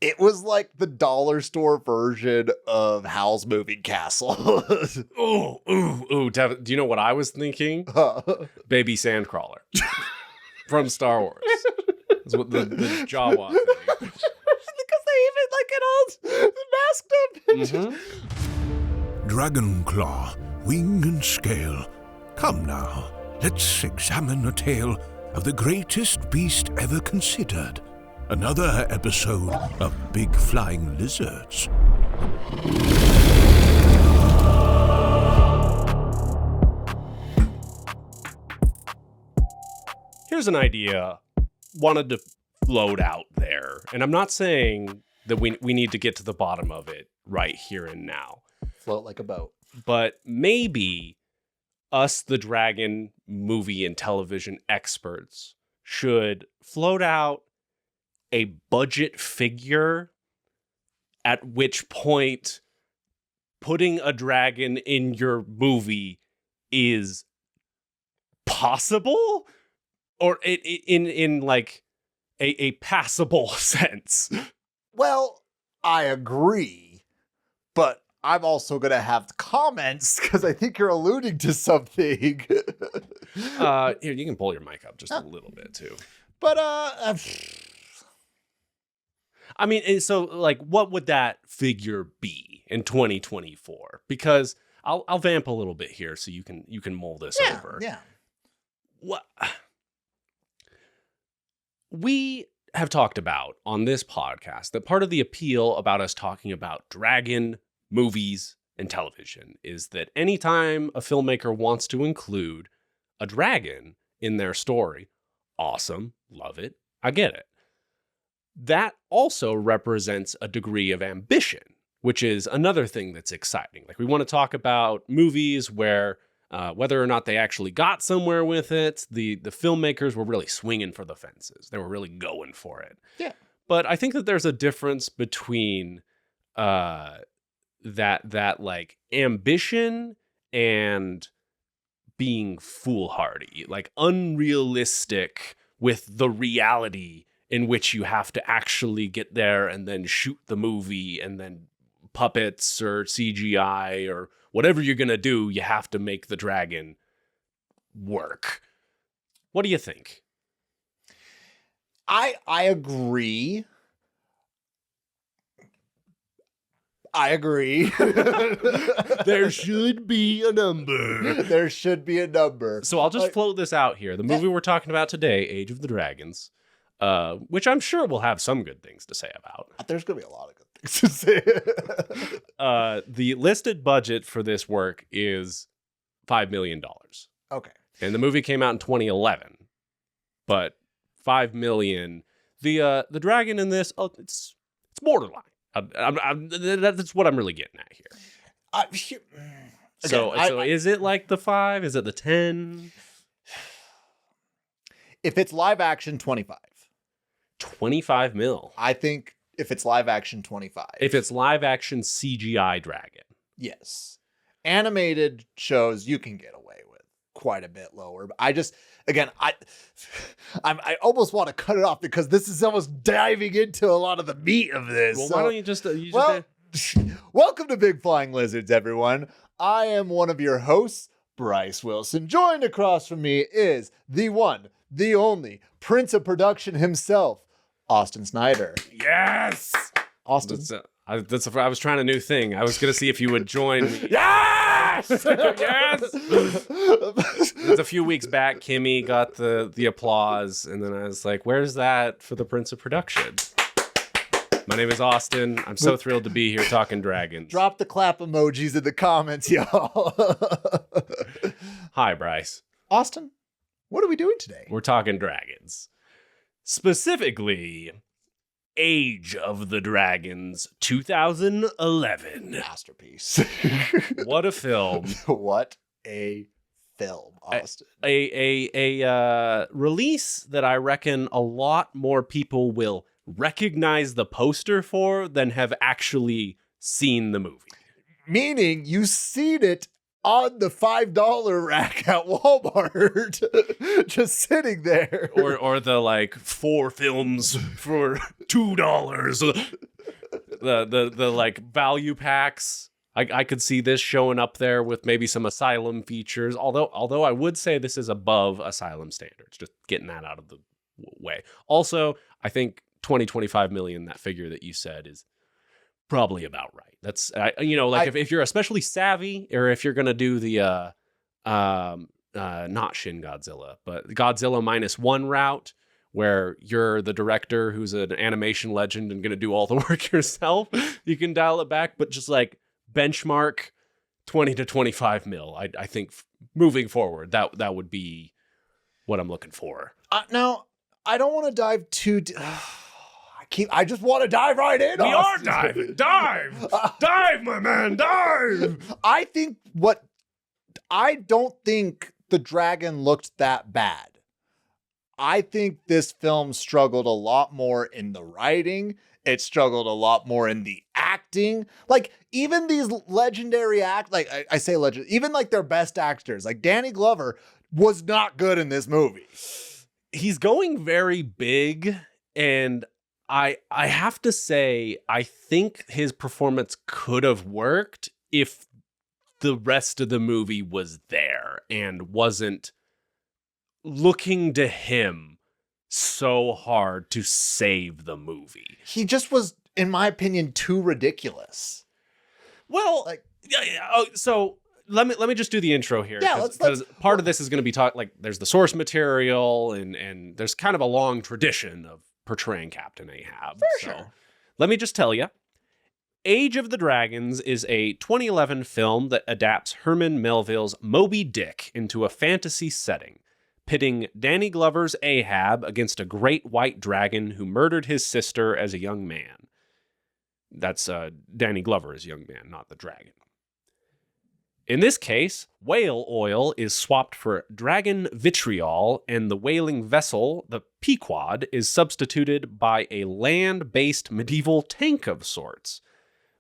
It was like the dollar store version of Howl's Moving Castle. Ooh. Do you know what I was thinking? Baby Sandcrawler from Star Wars. That's what the Jawa thing. Because they even like it all masked up. Dragonclaw, wing and scale. Come now, let's examine a tale of the greatest beast ever considered. Another episode of Big Flying Lizards. Here's an idea wanted to float out there. And I'm not saying that we need to get to the bottom of it right here and now. Float like a boat. But maybe us, the Dragon movie and television experts, should float out a budget figure at which point putting a dragon in your movie is possible, or in like a passable sense. Well, I agree, but I'm also going to have comments because I think you're alluding to something. Here, you can pull your mic up just a little bit too. But I mean, so like, what would that figure be in 2024? Because I'll vamp a little bit here so you can mull this over. Yeah. What we have talked about on this podcast, that part of the appeal about us talking about dragon movies and television is that anytime a filmmaker wants to include a dragon in their story, awesome, love it, I get it. That also represents a degree of ambition, which is another thing that's exciting. Like, we want to talk about movies where whether or not they actually got somewhere with it, the filmmakers were really swinging for the fences. They were really going for it. Yeah. But I think that there's a difference between that like ambition and being foolhardy, like unrealistic with the reality in which you have to actually get there and then shoot the movie, and then puppets or CGI or whatever you're going to do, you have to make the dragon work. What do you think? I agree. There should be a number. There should be a number. So I'll just float this out here. The movie we're talking about today, Age of the Dragons, which I'm sure we'll have some good things to say about. There's going to be a lot of good things to say. The listed budget for this work is $5 million. Okay. And the movie came out in 2011. But $5 million. The dragon in this, it's borderline. That's what I'm really getting at here. So is it like the 5? Is it the 10? If it's live action, 25. 25 mil. I think if it's live action, 25. If it's live action CGI dragon. Yes. Animated shows you can get away with quite a bit lower. But I almost want to cut it off because this is almost diving into a lot of the meat of this. Well, why don't you just... welcome to Big Flying Lizards, everyone. I am one of your hosts, Bryce Wilson. Joined across from me is the one, the only Prince of Production himself, Austin Snyder. Yes! Austin. I was trying a new thing. I was going to see if you would join me. Yes! Yes! It was a few weeks back. Kimmy got the applause, and then I was like, where's that for the Prince of Production? My name is Austin. I'm so thrilled to be here talking dragons. Drop the clap emojis in the comments, y'all. Hi, Bryce. Austin, what are we doing today? We're talking dragons. Specifically, Age of the Dragons 2011. Masterpiece. What a film. What a film, Austin. A release that I reckon a lot more people will recognize the poster for than have actually seen the movie. Meaning you've seen it on the $5 rack at Walmart, just sitting there. Or the like 4 films for $2. the like value packs. I could see this showing up there with maybe some Asylum features. Although I would say this is above Asylum standards. Just getting that out of the way. Also, I think 25 million, that figure that you said, is probably about right. That's if you're especially savvy, or if you're gonna do the not Shin Godzilla, but Godzilla -1 route, where you're the director who's an animation legend and gonna do all the work yourself, you can dial it back. But just like benchmark 20 to 25 mil. I think moving forward, that would be what I'm looking for. Now, I don't want to dive too. I just want to dive right in. We are diving. Dive, my man, dive. I don't think the dragon looked that bad. I think this film struggled a lot more in the writing. It struggled a lot more in the acting. Like, even these legendary I say legend, even like their best actors, like Danny Glover was not good in this movie. He's going very big, and I have to say, I think his performance could have worked if the rest of the movie was there and wasn't looking to him so hard to save the movie. He just was, in my opinion, too ridiculous. Well, so let me just do the intro here. Yeah, because part of this is going to be there's the source material, and there's kind of a long tradition of portraying Captain Ahab. Sure. Let me just tell you, Age of the Dragons is a 2011 film that adapts Herman Melville's Moby Dick into a fantasy setting, pitting Danny Glover's Ahab against a great white dragon who murdered his sister as a young man. That's Danny Glover as a young man, not the dragon. In this case, whale oil is swapped for dragon vitriol, and the whaling vessel, the Pquad, is substituted by a land-based medieval tank of sorts.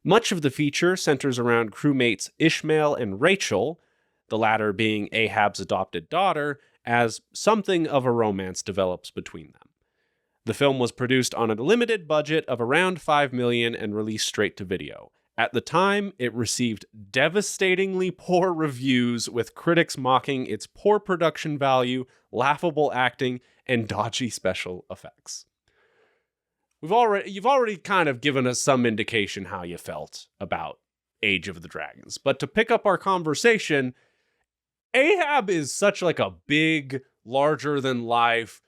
Much of the feature centers around crewmates Ishmael and Rachel, the latter being Ahab's adopted daughter, as something of a romance develops between them. The film was produced on a limited budget of around $5 million and released straight to video. At the time, it received devastatingly poor reviews, with critics mocking its poor production value, laughable acting, and dodgy special effects. You've already kind of given us some indication how you felt about Age of the Dragons. But to pick up our conversation, Ahab is such like a big, larger than life,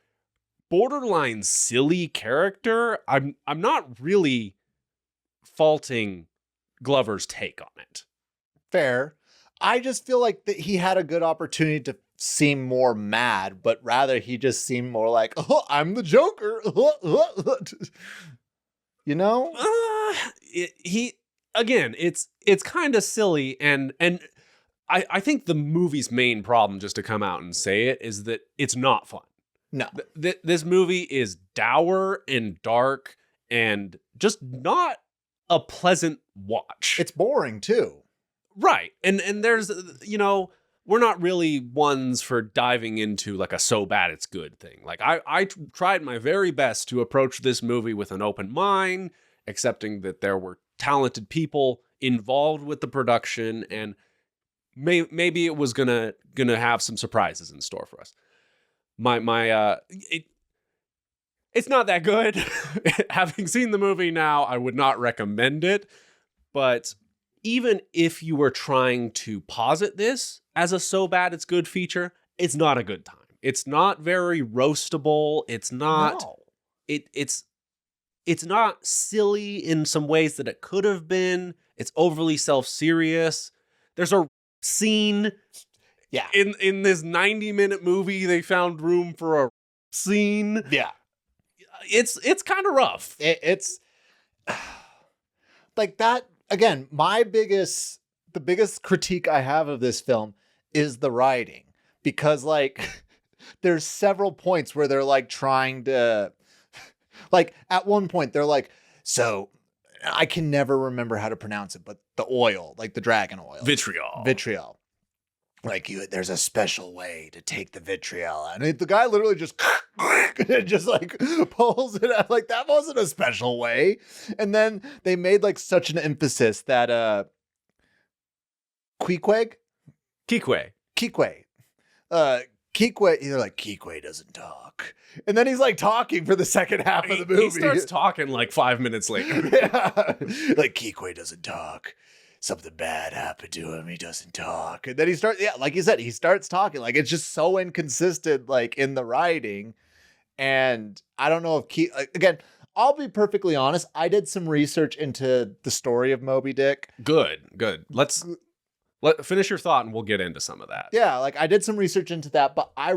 borderline silly character. I'm not really faulting Glover's take on it. Fair. I just feel like that he had a good opportunity to seem more mad, but rather he just seemed more like, oh, I'm the Joker. You know? It's kind of silly, and I think the movie's main problem, just to come out and say it, is that it's not fun. No. This movie is dour and dark and just not a pleasant watch. It's boring too. Right. And there's, we're not really ones for diving into like a so bad it's good thing. Like I tried my very best to approach this movie with an open mind, accepting that there were talented people involved with the production, and maybe it was gonna have some surprises in store for us. It's not that good. Having seen the movie now, I would not recommend it. But even if you were trying to posit this as a so bad it's good feature, it's not a good time. It's not very roastable. It's not. No. It's not silly in some ways that it could have been. It's overly self-serious. There's a scene. Yeah. In this 90-minute movie, they found room for a scene. Yeah. It's kind of rough. It's like that. Again, the biggest critique I have of this film is the writing, because like there's several points where they're like trying to, like at one point they're like, so I can never remember how to pronounce it, but the oil, like the dragon oil. Vitriol. like, there's a special way to take the vitriol out. And the guy literally just just like pulls it out. Like, that wasn't a special way. And then they made like such an emphasis that Queequeg? Kikwe. Kikwe. Kikwe, they're like, Kikwe doesn't talk. And then he's like talking for the second half of the movie. He starts talking like 5 minutes later. Yeah. Like, Kikwe doesn't talk. Something bad happened to him. He doesn't talk. And then he starts, yeah, like you said, he starts talking. Like, it's just so inconsistent, like, in the writing. And I don't know if again, I'll be perfectly honest. I did some research into the story of Moby Dick. Good. Let's finish your thought and we'll get into some of that. Yeah, like, I did some research into that, but I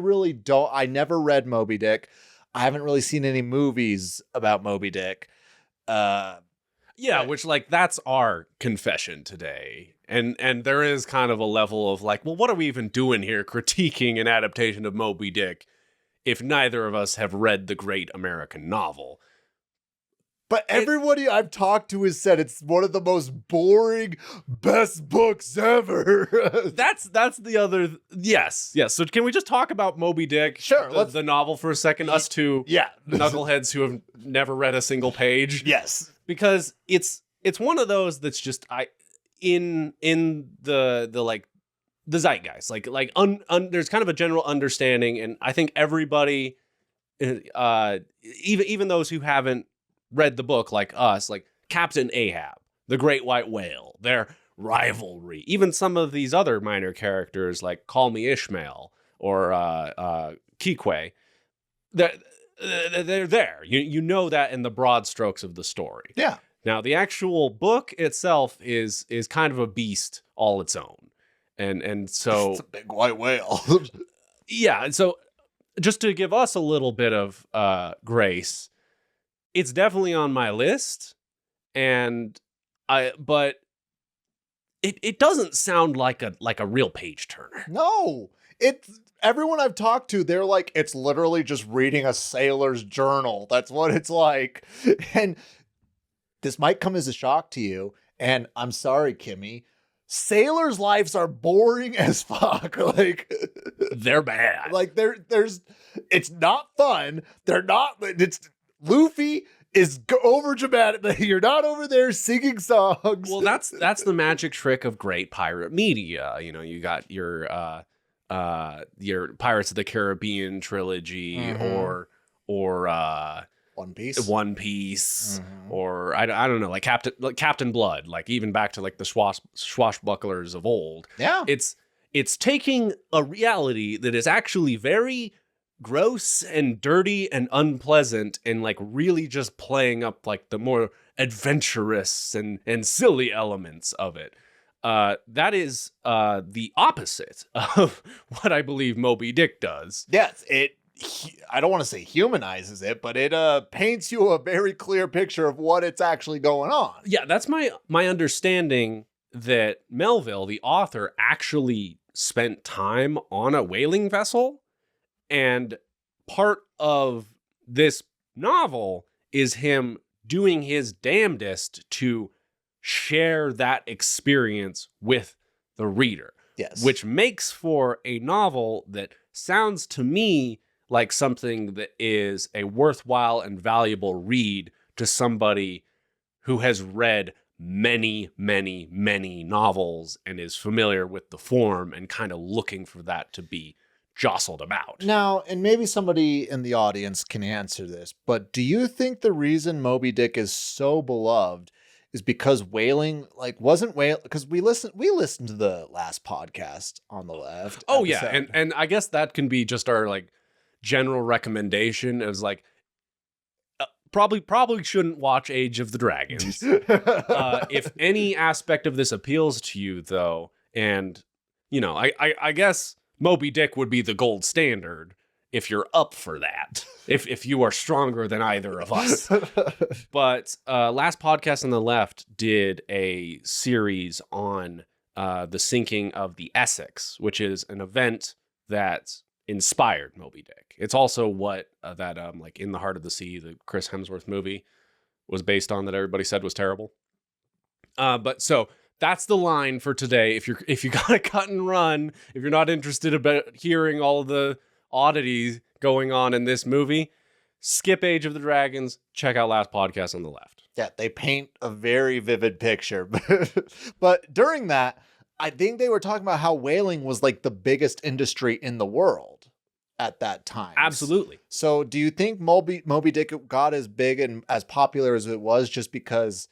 never read Moby Dick. I haven't really seen any movies about Moby Dick. Yeah, which, like, that's our confession today. And there is kind of a level of like, well, what are we even doing here critiquing an adaptation of Moby Dick if neither of us have read the great American novel? But everybody I've talked to has said it's one of the most boring, best books ever. That's the other. Yes. So can we just talk about Moby Dick? Sure. The novel for a second. Us two knuckleheads who have never read a single page. Yes. Because it's one of those that's just in the like the zeitgeist. There's kind of a general understanding, and I think everybody, even those who haven't read the book like us, like Captain Ahab, the Great White Whale, their rivalry, even some of these other minor characters like Call Me Ishmael or Kikwe, they're there. You know that in the broad strokes of the story. Yeah. Now, the actual book itself is kind of a beast all its own. And so it's a big white whale. Yeah, and so just to give us a little bit of grace, it's definitely on my list, but it doesn't sound like a real page turner. No, everyone I've talked to, they're like, it's literally just reading a sailor's journal. That's what it's like. And this might come as a shock to you, and I'm sorry, Kimmy. Sailors' lives are boring as fuck. Like, they're bad. Like, it's not fun. Luffy is over dramatic. You're not over there singing songs. Well, that's the magic trick of great pirate media. You know, you got your Pirates of the Caribbean trilogy, or One Piece, or I don't know, like Captain Blood, like even back to like the swashbucklers of old. Yeah, it's taking a reality that is actually very gross and dirty and unpleasant, and like really just playing up like the more adventurous and silly elements of it. That is the opposite of what I believe Moby Dick does. Yes, I don't want to say humanizes it, but it paints you a very clear picture of what it's actually going on. Yeah, that's my understanding, that Melville, the author, actually spent time on a whaling vessel. And part of this novel is him doing his damnedest to share that experience with the reader. Yes. Which makes for a novel that sounds to me like something that is a worthwhile and valuable read to somebody who has read many, many, many novels and is familiar with the form and kind of looking for that to be jostled about. Now, and maybe somebody in the audience can answer this, but do you think the reason Moby Dick is so beloved is because whaling, like, wasn't whale? Because we listened to the last podcast on the left. Oh episode. Yeah, and I guess that can be just our like general recommendation is like probably shouldn't watch Age of the Dragons. If any aspect of this appeals to you, though, and you know, I guess Moby Dick would be the gold standard if you're up for that, if you are stronger than either of us. But last podcast on the left did a series on the sinking of the Essex, which is an event that inspired Moby Dick. It's also what that like In the Heart of the Sea, the Chris Hemsworth movie, was based on, that everybody said was terrible. But so that's the line for today. If you got to cut and run, if you're not interested about hearing all of the oddities going on in this movie, skip Age of the Dragons, check out last podcast on the left. Yeah, they paint a very vivid picture. But during that, I think they were talking about how whaling was like the biggest industry in the world at that time. Absolutely. So do you think Moby Dick got as big and as popular as it was just because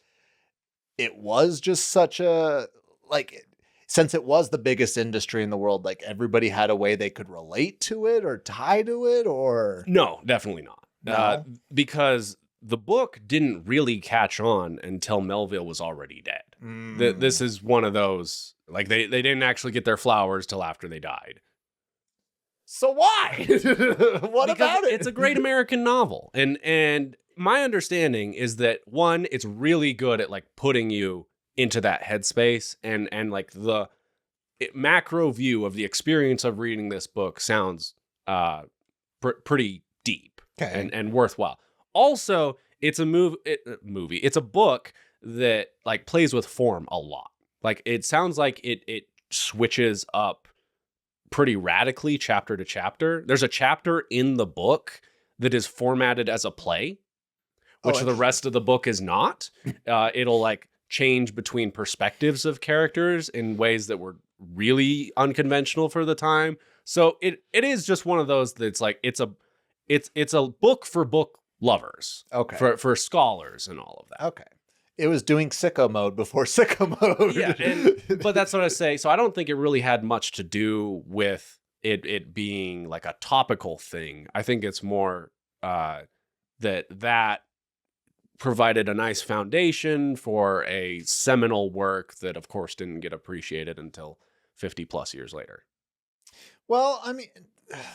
it was just such a, like, since it was the biggest industry in the world, like everybody had a way they could relate to it or tie to it, or? No, definitely not. No? Because the book didn't really catch on until Melville was already dead. This is one of those, like they didn't actually get their flowers till after they died. So why? What Because about it? It's a great American novel. And my understanding is that, one, it's really good at like putting you into that headspace, and like the macro view of the experience of reading this book sounds pretty deep and worthwhile. Also, it's a movie. It's a book that like plays with form a lot. Like it sounds like it switches up pretty radically chapter to chapter. There's a chapter in the book that is formatted as a play, which the rest of the book is not. It'll like change between perspectives of characters in ways that were really unconventional for the time. So it is just one of those that's like it's a book for book lovers. Okay. For scholars and all of that. Okay. It was doing sicko mode before sicko mode. Yeah, but that's what I say. So I don't think it really had much to do with it being like a topical thing. I think it's more that provided a nice foundation for a seminal work that, of course, didn't get appreciated until 50 plus years later. Well, I mean,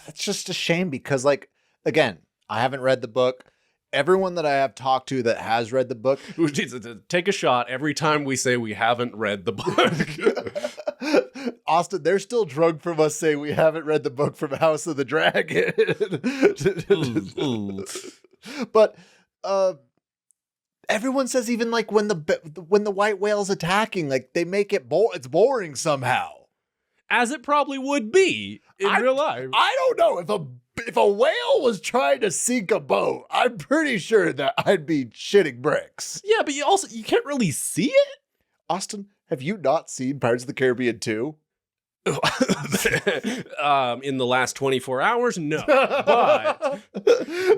it's just a shame because, like, again, I haven't read the book. Everyone that I have talked to that has read the book, We need to take a shot every time we say we haven't read the book. Austin, they're still drunk from us saying we haven't read the book from House of the Dragon. But everyone says even like when the white whale's attacking, like they make it it's boring somehow. As it probably would be in real life. I don't know if a whale was trying to sink a boat, I'm pretty sure that I'd be shitting bricks. Yeah, but you can't really see it. Austin, have you not seen Pirates of the Caribbean 2? In the last 24 hours, no. But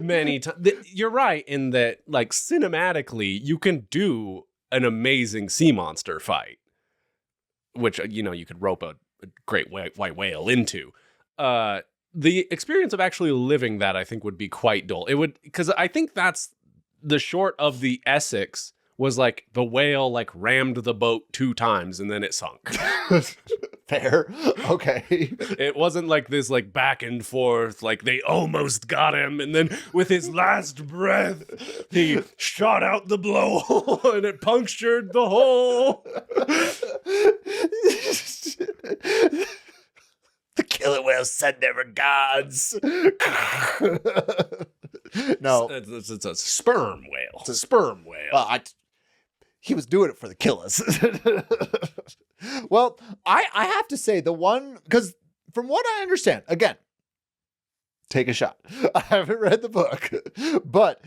many times, you're right in that, like, cinematically, you can do an amazing sea monster fight, which, you could rope a great white whale into. The experience of actually living that, I think, would be quite dull. It would, because I think that's the short of the Essex was like the whale like rammed the boat 2 times and then it sunk. Fair. Okay. It wasn't like this like back and forth, like they almost got him, and then with his last breath, he shot out the blowhole and it punctured the hole. The killer whales send their regards. No. It's a sperm whale. It's a sperm whale. Well, he was doing it for the killers. Well, I have to say the one, because from what I understand, again, take a shot. I haven't read the book, but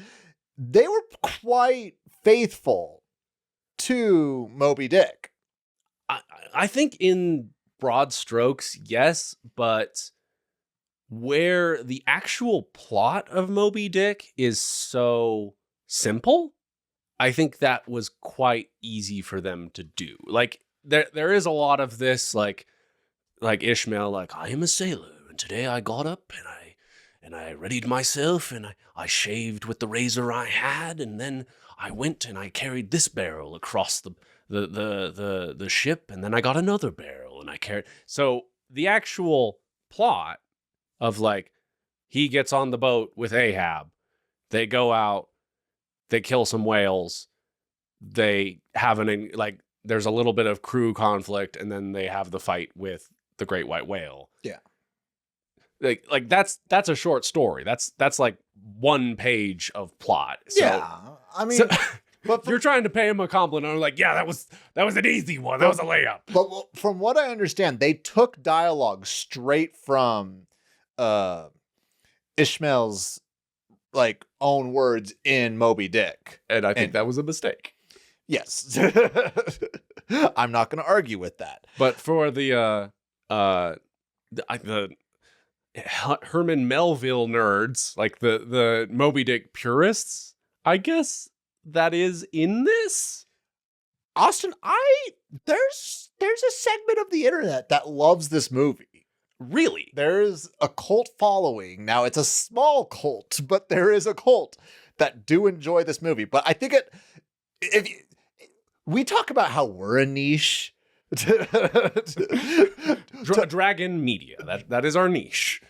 they were quite faithful to Moby Dick. I think in broad strokes, yes, but where the actual plot of Moby Dick is so simple, I think that was quite easy for them to do. Like there is a lot of this like Ishmael, like, I am a sailor and today I got up and I readied myself and I shaved with the razor I had, and then I went and I carried this barrel across the ship, and then I got another barrel and I carried. So the actual plot of like, he gets on the boat with Ahab, they go out, they kill some whales, they have there's a little bit of crew conflict, and then they have the fight with the great white whale. Yeah. Like that's a short story. That's like 1 page of plot. So, yeah. I mean, But You're trying to pay him a compliment. I'm like, yeah, that was an easy one. That was a layup. But from what I understand, they took dialogue straight from Ishmael's like own words in Moby Dick. And I think that was a mistake. Yes. I'm not going to argue with that. But for the Herman Melville nerds, like the Moby Dick purists, I guess that is in this. Austin, there's a segment of the internet that loves this movie. Really? There's a cult following. Now, it's a small cult, but there is a cult that do enjoy this movie. But I think we talk about how we're a niche. Dragon media. That is our niche.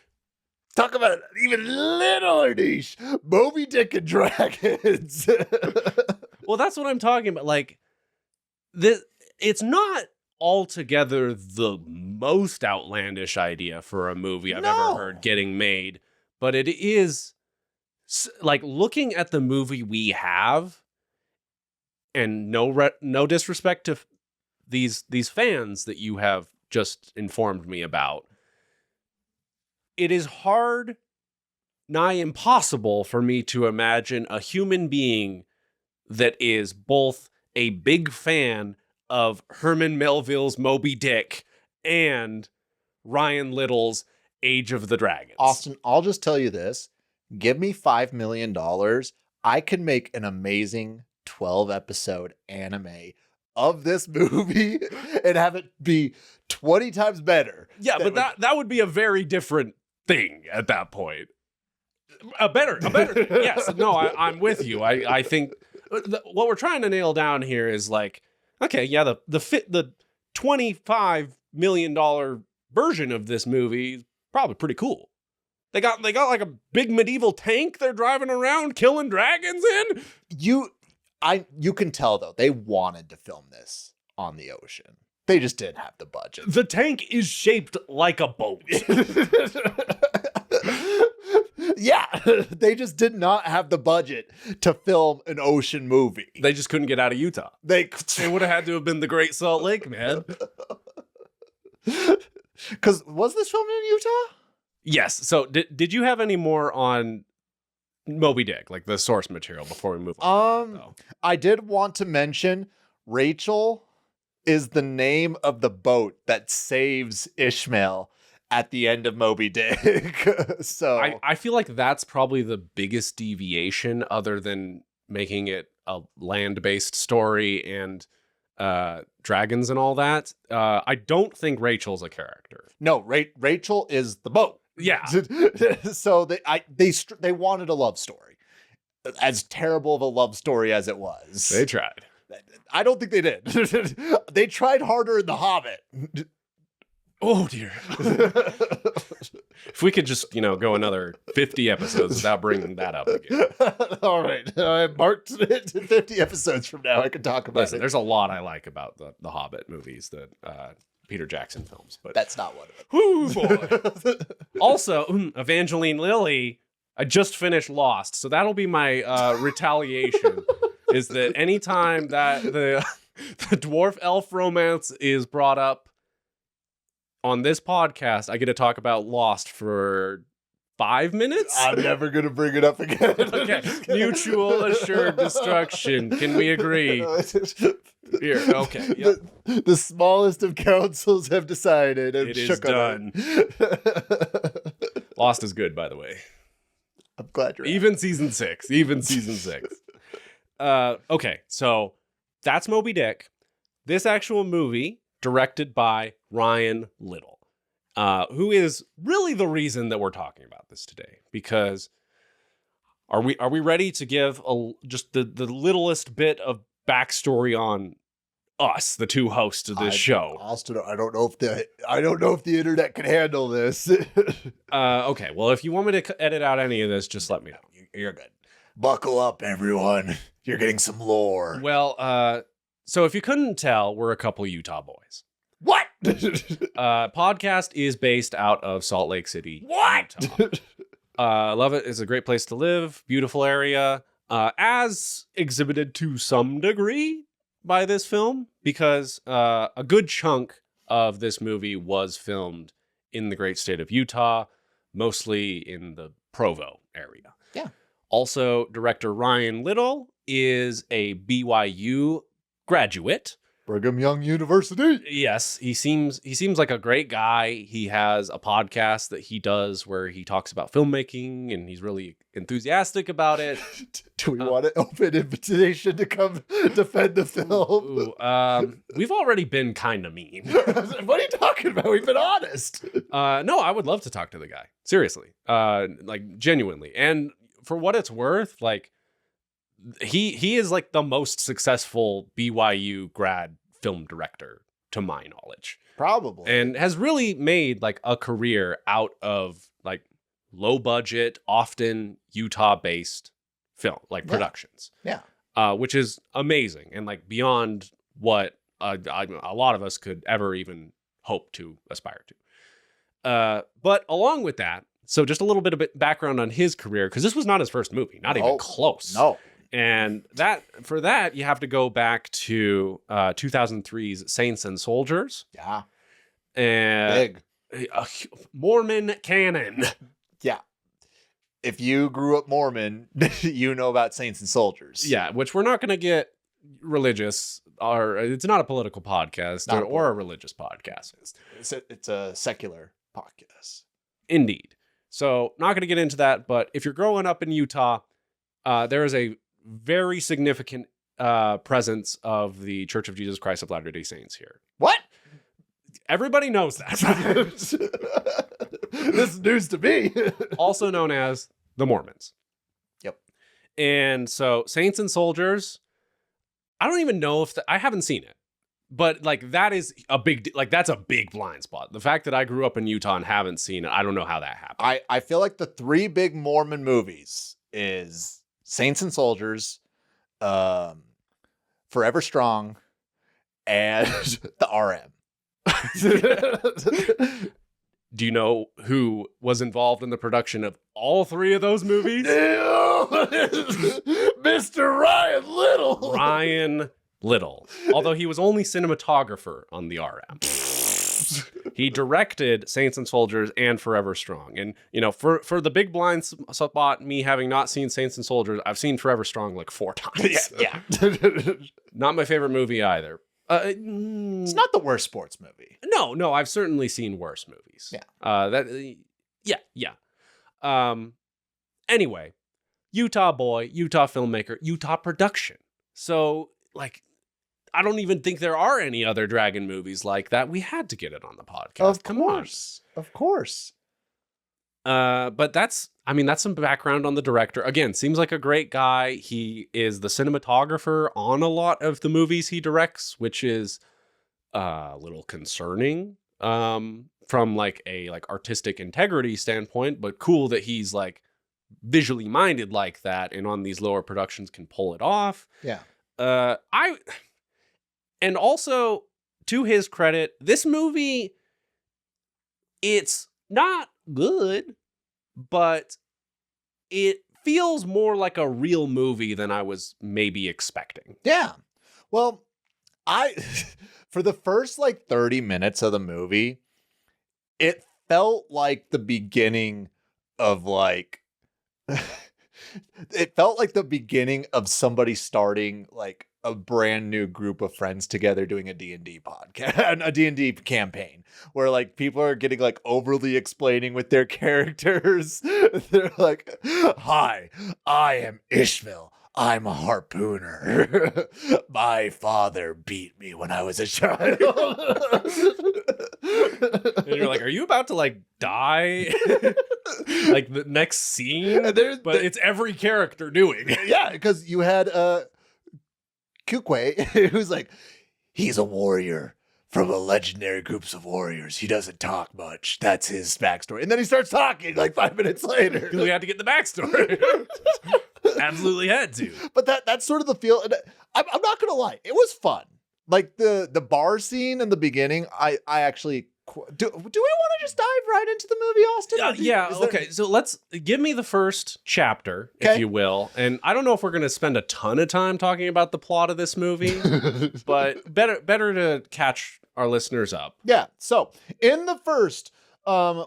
Talk about an even littler niche. Moby Dick and dragons. Well, that's what I'm talking about. Like, it's not altogether the most outlandish idea for a movie I've ever heard getting made, but it is like looking at the movie we have, and no disrespect to these fans that you have just informed me about. It is hard, nigh impossible for me to imagine a human being that is both a big fan of Herman Melville's Moby Dick and Ryan Little's Age of the Dragons. Austin, I'll just tell you this. Give me $5 million. I can make an amazing 12-episode anime of this movie and have it be 20 times better. Yeah, but that would be a very different thing at that point. A better. Yes, no, I'm with you. I think what we're trying to nail down here is like, okay, yeah, the $25 million version of this movie is probably pretty cool. They got like a big medieval tank they're driving around killing dragons in. You can tell though, they wanted to film this on the ocean. They just didn't have the budget. The tank is shaped like a boat. Yeah, they just did not have the budget to film an ocean movie. They just couldn't get out of Utah. They would have had to have been the Great Salt Lake, man. Because was this filmed in Utah? Yes. So did you have any more on Moby Dick, like the source material, before we move on? I did want to mention Rachel is the name of the boat that saves Ishmael at the end of Moby Dick. So I feel like that's probably the biggest deviation, other than making it a land-based story and dragons and all that. I don't think Rachel's a character. No, Rachel is the boat. Yeah. So they wanted a love story, as terrible of a love story as it was. They tried. I don't think they did. They tried harder in The Hobbit. Oh dear. If we could just, go another 50 episodes without bringing that up again. All right. I marked it to 50 episodes from now. I can talk about it. There's a lot I like about the Hobbit movies, that Peter Jackson films, but that's not one of them. Ooh, boy. Also, Evangeline Lilly, I just finished Lost, so that'll be my retaliation. Is that anytime that the dwarf elf romance is brought up on this podcast, I get to talk about Lost for 5 minutes? I'm never going to bring it up again. Okay. Mutual assured destruction. Can we agree? Here, okay. Yep. The smallest of councils have decided. And it is done. Lost is good, by the way. I'm glad you're Even season 6. Okay, so that's Moby Dick. This actual movie, directed by Ryan Little, who is really the reason that we're talking about this today. Because are we ready to give just the littlest bit of backstory on us, the two hosts of this show? Austin, I don't know if the internet can handle this. Okay, well, if you want me to edit out any of this, just let me know. You're good. Buckle up, everyone. You're getting some lore. Well, so if you couldn't tell, we're a couple Utah boys. What? Podcast is based out of Salt Lake City, what? Utah. Love it. It's a great place to live. Beautiful area. as exhibited to some degree by this film, because a good chunk of this movie was filmed in the great state of Utah, mostly in the Provo area. Yeah. Also, director Ryan Little is a BYU graduate. Brigham Young University. Yes, he seems like a great guy. He has a podcast that he does where he talks about filmmaking, and he's really enthusiastic about it. Do we want an open invitation to come defend the film? We've already been kind of mean. What are you talking about? We've been honest. No, I would love to talk to the guy. Seriously. Like genuinely. And for what it's worth, like he is like the most successful BYU grad film director to my knowledge. Probably. And has really made like a career out of like low budget, often Utah based film, like productions. Yeah. Which is amazing and like beyond what a lot of us could ever even hope to aspire to. But along with that, so just a little bit of background on his career, because this was not his first movie, not even close. No. And for that, you have to go back to 2003's Saints and Soldiers. Yeah. And Big. Mormon canon. Yeah. If you grew up Mormon, you know about Saints and Soldiers. Yeah, which we're not going to get religious, or it's not a political podcast or a religious podcast. It's a secular podcast. Indeed. So not going to get into that, but if you're growing up in Utah, there is a very significant presence of the Church of Jesus Christ of Latter-day Saints here. What? Everybody knows that. This is news to me. Also known as the Mormons. Yep. And so Saints and Soldiers, I don't even know if I haven't seen it, but like that is a big, like that's a big blind spot. The fact that I grew up in Utah and haven't seen it, I don't know how that happened. I feel like the three big Mormon movies is Saints and Soldiers, Forever Strong, and the RM. Do you know who was involved in the production of all three of those movies? Mr. Ryan Little. Ryan Little. Although he was only cinematographer on the RM. He directed Saints and Soldiers and Forever Strong. And, you know, for the big blind spot, me having not seen Saints and Soldiers, I've seen Forever Strong like 4 times. Yeah. Not my favorite movie either. It's not the worst sports movie. No, I've certainly seen worse movies. Yeah. Anyway, Utah boy, Utah filmmaker, Utah production. So, like, I don't even think there are any other dragon movies like that. We had to get it on the podcast. Of course. But that's some background on the director. Again, seems like a great guy. He is the cinematographer on a lot of the movies he directs, which is a little concerning from like a artistic integrity standpoint, but cool that he's like visually minded like that and on these lower productions can pull it off. Yeah. And also, to his credit, this movie, it's not good, but it feels more like a real movie than I was maybe expecting. Yeah. Well, for the first 30 minutes of the movie, it felt like the beginning of it felt like the beginning of somebody starting a brand new group of friends together doing a D&D podcast, a D&D campaign where people are getting overly explaining with their characters. They're like, "Hi, I am Ishmael. I'm a harpooner. My father beat me when I was a child." And you're like, are you about to die? The next scene? But it's every character doing it. Yeah, because you had Kukwe, who's like, he's a warrior from a legendary groups of warriors. He doesn't talk much. That's his backstory. And then he starts talking 5 minutes later. We had to get the backstory. Absolutely had to. But that's sort of the feel. And I'm not going to lie. It was fun. The bar scene in the beginning, I actually Do we want to just dive right into the movie, Austin? Okay. So let's give me the first chapter, if you will. And I don't know if we're going to spend a ton of time talking about the plot of this movie, but better to catch our listeners up. Yeah. So in the first,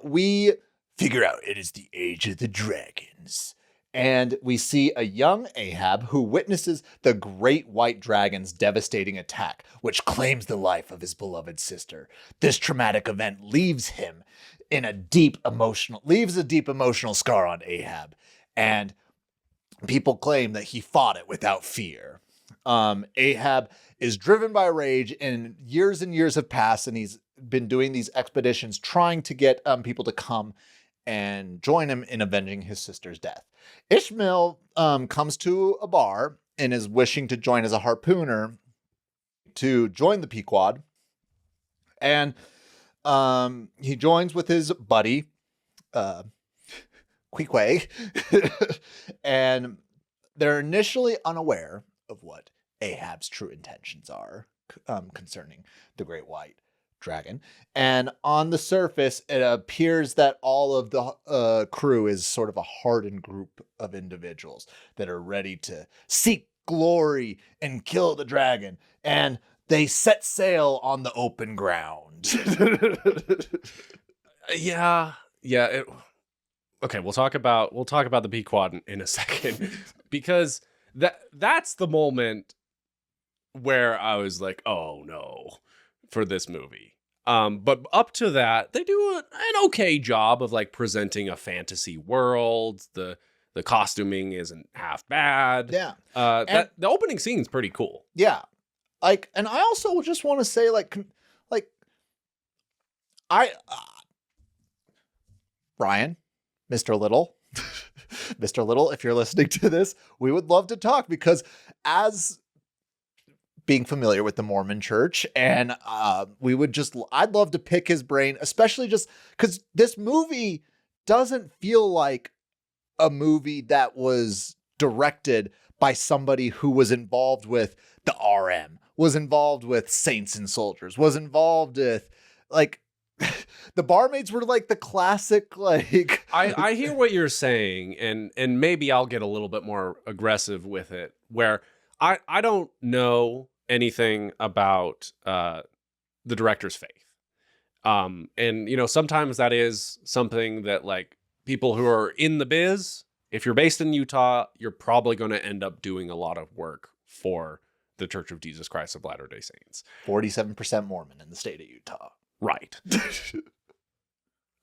we figure out it is the age of the dragons. And we see a young Ahab who witnesses the great white dragon's devastating attack, which claims the life of his beloved sister. This traumatic event leaves him in a deep emotional scar on Ahab. And people claim that he fought it without fear. Ahab is driven by rage, and years have passed, and he's been doing these expeditions trying to get people to come and join him in avenging his sister's death. Ishmael comes to a bar and is wishing to join as a harpooner to join the Pquad. And he joins with his buddy, Queequeg, and they're initially unaware of what Ahab's true intentions are concerning the Great White Dragon. And on the surface, it appears that all of the crew is sort of a hardened group of individuals that are ready to seek glory and kill the dragon. And they set sail on the open ground. Okay, we'll talk about the Pquad in a second, because that's the moment where I was like, oh no, for this movie. But up to that, they do an okay job of like presenting a fantasy world. The costuming isn't half bad. Yeah. The opening scene's pretty cool. Yeah. Like, and I also just want to say, Brian, Mr. Little, Mr. Little, if you're listening to this, we would love to talk, because as being familiar with the Mormon church, and I'd love to pick his brain, especially just because this movie doesn't feel like a movie that was directed by somebody who was involved with the RM, was involved with Saints and Soldiers, was involved with the barmaids were like the classic, like I hear what you're saying, and maybe I'll get a little bit more aggressive with it, where I don't know anything about the director's faith. And sometimes that is something that like people who are in the biz, if you're based in Utah, you're probably going to end up doing a lot of work for the Church of Jesus Christ of Latter-day Saints. 47% Mormon in the state of Utah. Right.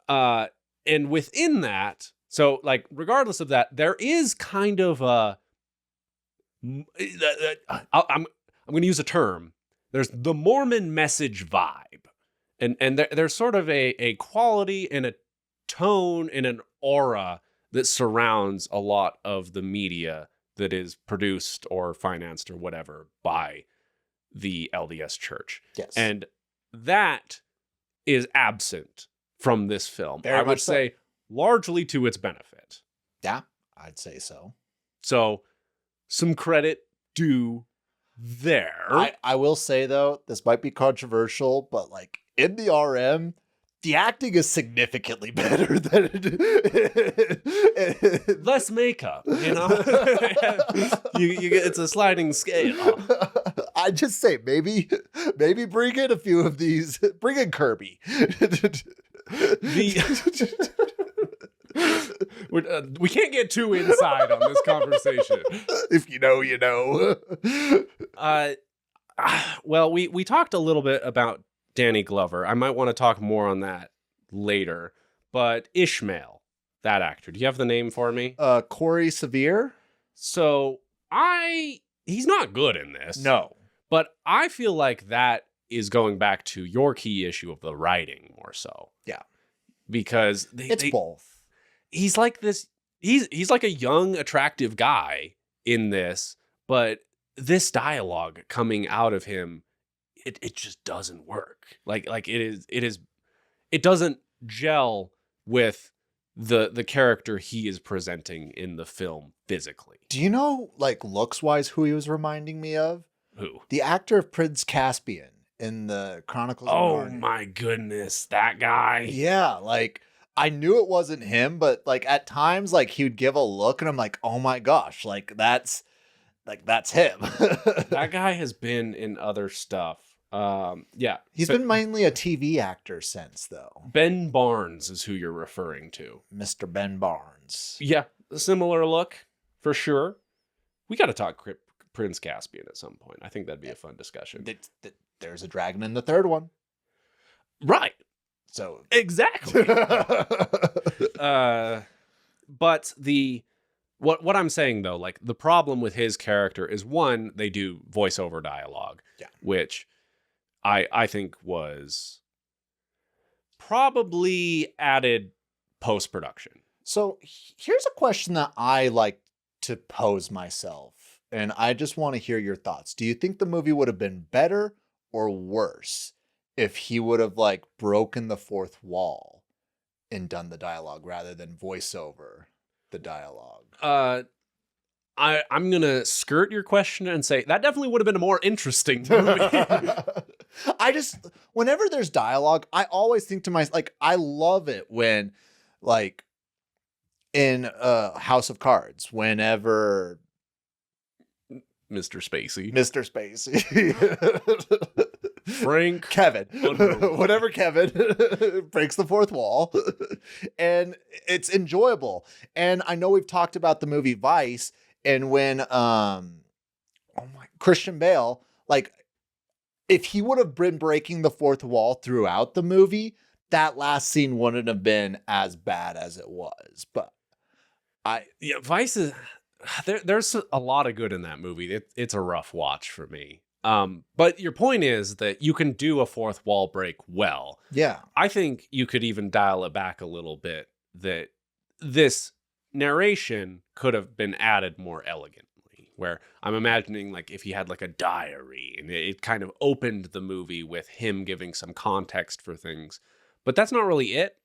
And within that, so like regardless of that, there is kind of a I'm going to use a term. There's the Mormon message vibe. And there's sort of a quality and a tone and an aura that surrounds a lot of the media that is produced or financed or whatever by the LDS Church. Yes. And that is absent from this film. Very I would much so. say largely to its benefit. Yeah, I'd say so. So some credit due there. I will say, though, this might be controversial, but like in the RM, the acting is significantly better than less makeup, you know. you get, it's a sliding scale. I just say maybe bring in a few of these. Bring in Kirby. We can't get too inside on this conversation. If you know, you know. Well, we talked a little bit about Danny Glover. I might want to talk more on that later. But Ishmael, that actor, do you have the name for me? Corey Sevier. So he's not good in this. No. But I feel like that is going back to your key issue of the writing more so. Yeah. Because it's both. He's like this, he's like a young, attractive guy in this, but this dialogue coming out of him, it just doesn't work. Like it doesn't gel with the character he is presenting in the film physically. Do you know, like, looks wise, who he was reminding me of? Who? The actor of Prince Caspian in the Chronicles of Oh Narnia. my goodness, that guy. Yeah, like I knew it wasn't him, but like at times like he would give a look and I'm like, "Oh my gosh, that's him." That guy has been in other stuff. Yeah. He's been mainly a TV actor since though. Ben Barnes is who you're referring to. Mr. Ben Barnes. Yeah, a similar look for sure. We got to talk Prince Caspian at some point. I think that'd be a fun discussion. There's a dragon in the third one. Right. So exactly. But what I'm saying though, like the problem with his character is one, they do voiceover dialogue, which I think was probably added post-production. So here's a question that I like to pose myself, and I just want to hear your thoughts. Do you think the movie would have been better or worse if he would have like broken the fourth wall and done the dialogue rather than voice over the dialogue? I'm going to skirt your question and say that definitely would have been a more interesting movie. Whenever there's dialogue, I always think to myself, like, I love it when, like, in House of Cards, whenever Mr. Spacey. Frank. Kevin. Whenever Kevin breaks the fourth wall. And it's enjoyable. And I know we've talked about the movie Vice, and when Christian Bale, like, if he would have been breaking the fourth wall throughout the movie, that last scene wouldn't have been as bad as it was. But Vice is there's a lot of good in that movie. It's a rough watch for me. But your point is that you can do a fourth wall break well. Yeah. I think you could even dial it back a little bit, that this narration could have been added more elegantly, where I'm imagining like if he had like a diary and it kind of opened the movie with him giving some context for things. But that's not really it.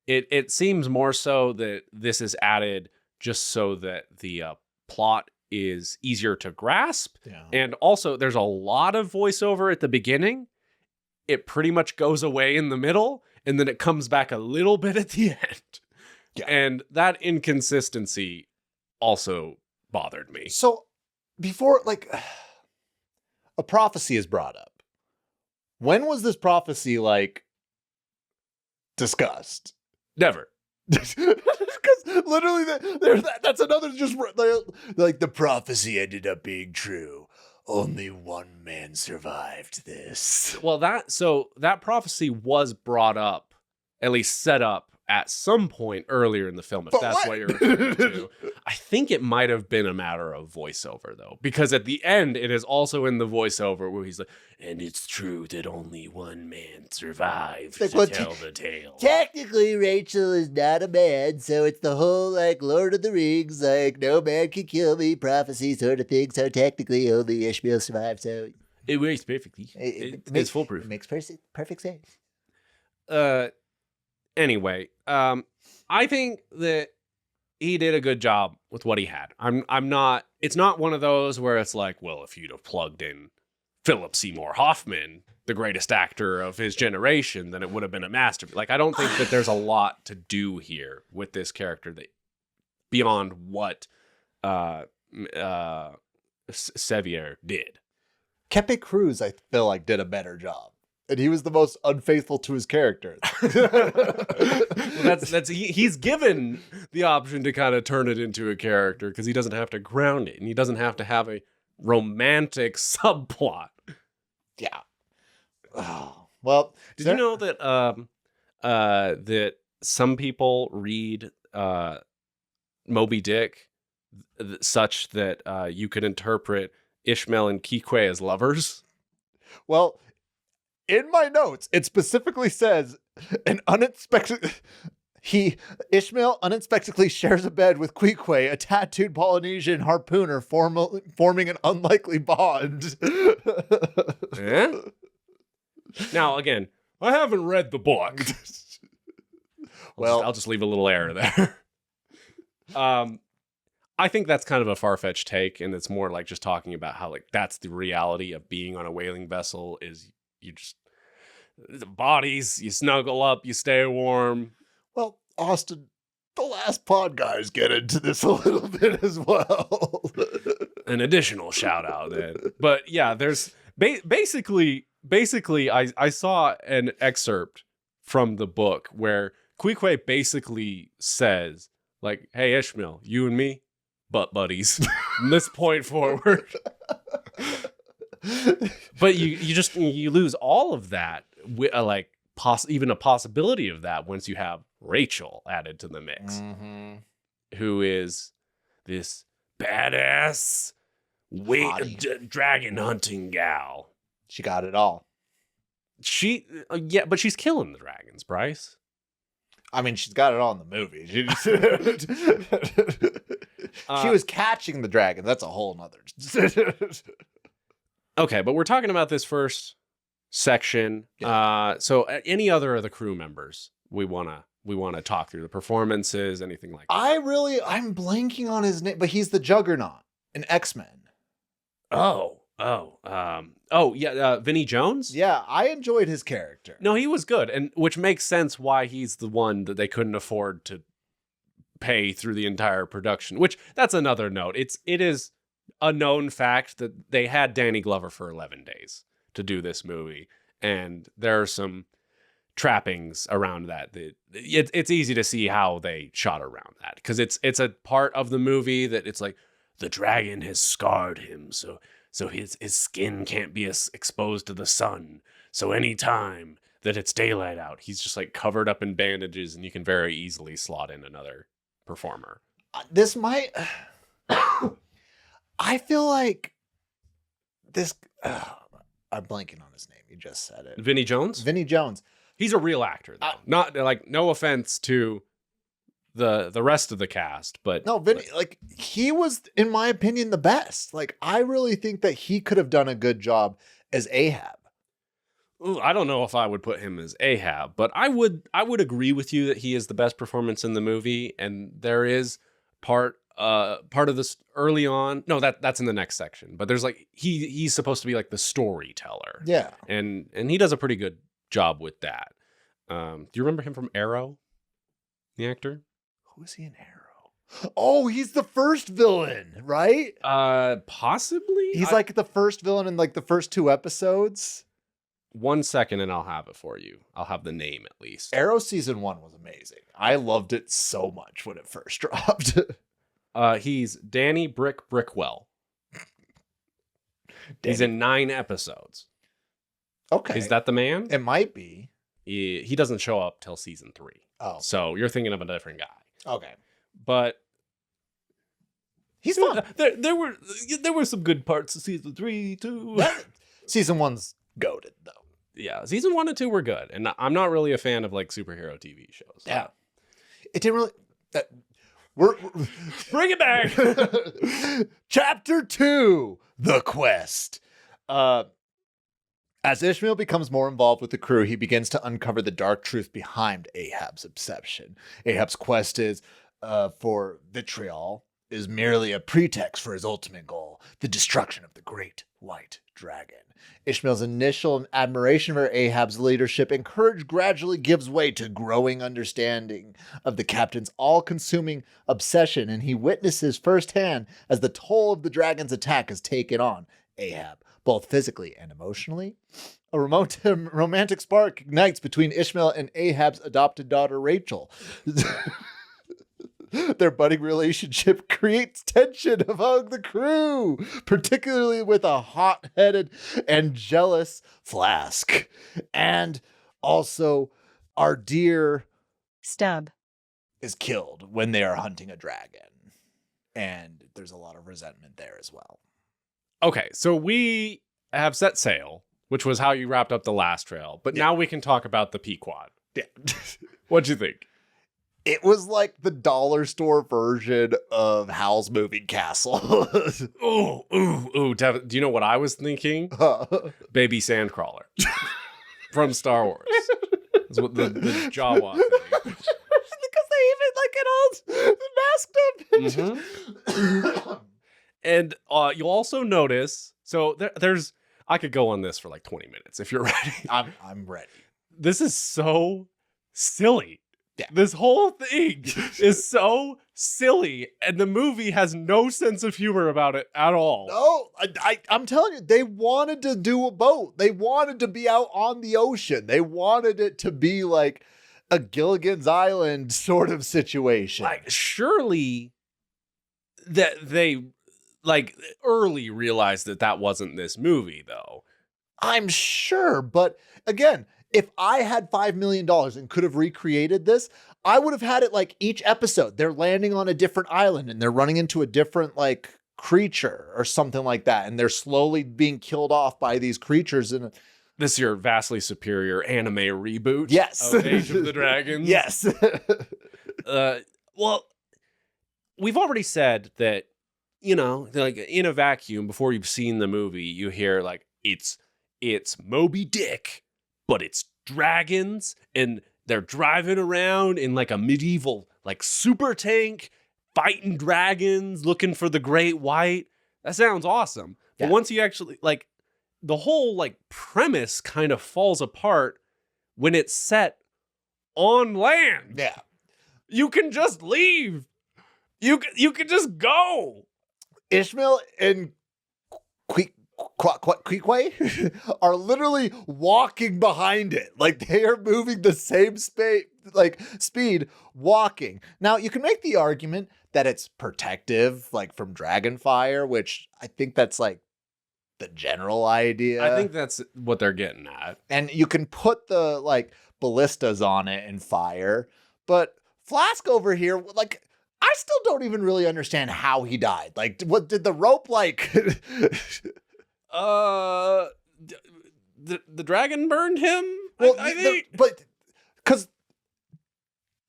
It seems more so that this is added just so that the plot is easier to grasp. Yeah. And also there's a lot of voiceover at the beginning. It pretty much goes away in the middle, and then it comes back a little bit at the end. Yeah. And that inconsistency also bothered me. So before, like, a prophecy is brought up. When was this prophecy, like, discussed? Never. Because literally, that's another just, like, the prophecy ended up being true. Only one man survived this. Well, that prophecy was brought up, at least set up, at some point earlier in the film, if that's what you're referring to. I think it might have been a matter of voiceover, though, because at the end, it is also in the voiceover where he's like, and it's true that only one man survived to tell the tale. Technically, Rachel is not a man, so it's the whole, like, Lord of the Rings, like, no man can kill me prophecy sort of thing, so technically only Ishmael survived, so... It works perfectly. It's foolproof. It makes perfect sense. Anyway, I think that he did a good job with what he had. I'm not, it's not one of those where it's like, well, if you'd have plugged in Philip Seymour Hoffman, the greatest actor of his generation, then it would have been a masterpiece. Like, I don't think that there's a lot to do here with this character that beyond what Sevier did. Kepe Cruz, I feel like, did a better job. And he was the most unfaithful to his character. He's given the option to kind of turn it into a character because he doesn't have to ground it and he doesn't have to have a romantic subplot. Yeah. Oh, well, did you know that that some people read Moby Dick such that you could interpret Ishmael and Kikwe as lovers? Well, in my notes, it specifically says Ishmael unexpectedly shares a bed with Kikwe, a tattooed Polynesian harpooner, forming an unlikely bond. Yeah? Now, again, I haven't read the book. I'll just leave a little error there. I think that's kind of a far-fetched take, and it's more like just talking about how, like, that's the reality of being on a whaling vessel is just the bodies, you snuggle up, you stay warm. Well, Austin, the last pod guys get into this a little bit as well. An additional shout out then. But yeah, there's basically I saw an excerpt from the book where Queequeg basically says, like, hey, Ishmael, you and me, butt buddies from this point forward. But you lose all of that, like even a possibility of that once you have Rachel added to the mix, who is this badass dragon hunting gal. She got it all. But she's killing the dragons, Bryce. I mean, she's got it all in the movie. She was catching the dragon. That's a whole nother. Okay, but we're talking about this first section. Yeah. So any other of the crew members we wanna talk through the performances, anything like that. I'm blanking on his name, but he's the Juggernaut in X-Men. Vinnie Jones? Yeah, I enjoyed his character. No, he was good, and which makes sense why he's the one that they couldn't afford to pay through the entire production, which that's another note. It is a known fact that they had Danny Glover for 11 days to do this movie, and there are some trappings around that. It's easy to see how they shot around that, because it's a part of the movie that it's like the dragon has scarred him, so his skin can't be exposed to the sun. So anytime that it's daylight out, he's just like covered up in bandages, and you can very easily slot in another performer. This might... I feel like this... I'm blanking on his name. You just said it. Vinnie Jones? Vinnie Jones. He's a real actor, though. Not like, no offense to the rest of the cast, but no, Vinnie, like, he was, in my opinion, the best. Like, I really think that he could have done a good job as Ahab. Ooh, I don't know if I would put him as Ahab, but I would agree with you that he is the best performance in the movie, and there is part of this early on. No, that's in the next section. But there's like he's supposed to be like the storyteller. Yeah, and he does a pretty good job with that. Do you remember him from Arrow, the actor? Who is he in Arrow? Oh, he's the first villain, right? Possibly. He's like the first villain in like the first 2 episodes. 1 second and I'll have it for you. I'll have the name at least. Arrow season 1 was amazing. I loved it so much when it first dropped. He's Danny Brickwell. He's in 9 episodes. Okay. Is that the man? It might be. He doesn't show up till season 3. Oh. So you're thinking of a different guy. Okay. But he's fun. There were some good parts of season 3 too. Season 1's goated though. Yeah, season 1 and 2 were good, and I'm not really a fan of like superhero TV shows. So. Yeah, it didn't really. We're bring it back. Chapter 2: The Quest. As Ishmael becomes more involved with the crew, he begins to uncover the dark truth behind Ahab's obsession. Ahab's quest is for Vitriol is merely a pretext for his ultimate goal, the destruction of the great white dragon. Ishmael's initial admiration for Ahab's leadership and courage gradually gives way to growing understanding of the captain's all-consuming obsession, and he witnesses firsthand as the toll of the dragon's attack is taken on Ahab, both physically and emotionally. A romantic spark ignites between Ishmael and Ahab's adopted daughter, Rachel. Their budding relationship creates tension among the crew, particularly with a hot-headed and jealous Flask. And also, our dear Stub is killed when they are hunting a dragon. And there's a lot of resentment there as well. Okay, so we have set sail, which was how you wrapped up the last trail. But now we can talk about the Pquad. Yeah. What'd you think? It was like the dollar store version of Howl's Moving Castle. Ooh. Do you know what I was thinking? Baby Sandcrawler from Star Wars. That's what the Jawa thing. Because they even like an old masked up. Mm-hmm. And you'll also notice, so there's I could go on this for like 20 minutes if you're ready. I'm ready. This is so silly. Yeah. This whole thing is so silly, and the movie has no sense of humor about it at all. No, I'm telling you, they wanted to do a boat. They wanted to be out on the ocean. They wanted it to be like a Gilligan's Island sort of situation. Like, surely that they like early realized that that wasn't this movie, though. I'm sure, but again, if I had $5 million and could have recreated this, I would have had it like each episode. They're landing on a different island and they're running into a different like creature or something like that. And they're slowly being killed off by these creatures. And This is your vastly superior anime reboot. yes, Of Age of the Dragons. Yes. Well, we've already said that, you know, like in a vacuum, before you've seen the movie, you hear like it's Moby Dick, but it's dragons, and they're driving around in like a medieval like super tank, fighting dragons, looking for the great white. That sounds awesome. But Yeah. once you actually like, the whole like premise kind of falls apart when it's set on land. Yeah. You can just leave. You can just go. Ishmael and Queequeg are literally walking behind it. Like they are moving the same speed walking. Now you can make the argument that it's protective, like from dragon fire, which I think that's like the general idea. I think that's what they're getting at. And you can put the like ballistas on it and fire, but Flask over here, like I still don't even really understand how he died. Like, what did the rope like? The dragon burned him. Well, I think. but because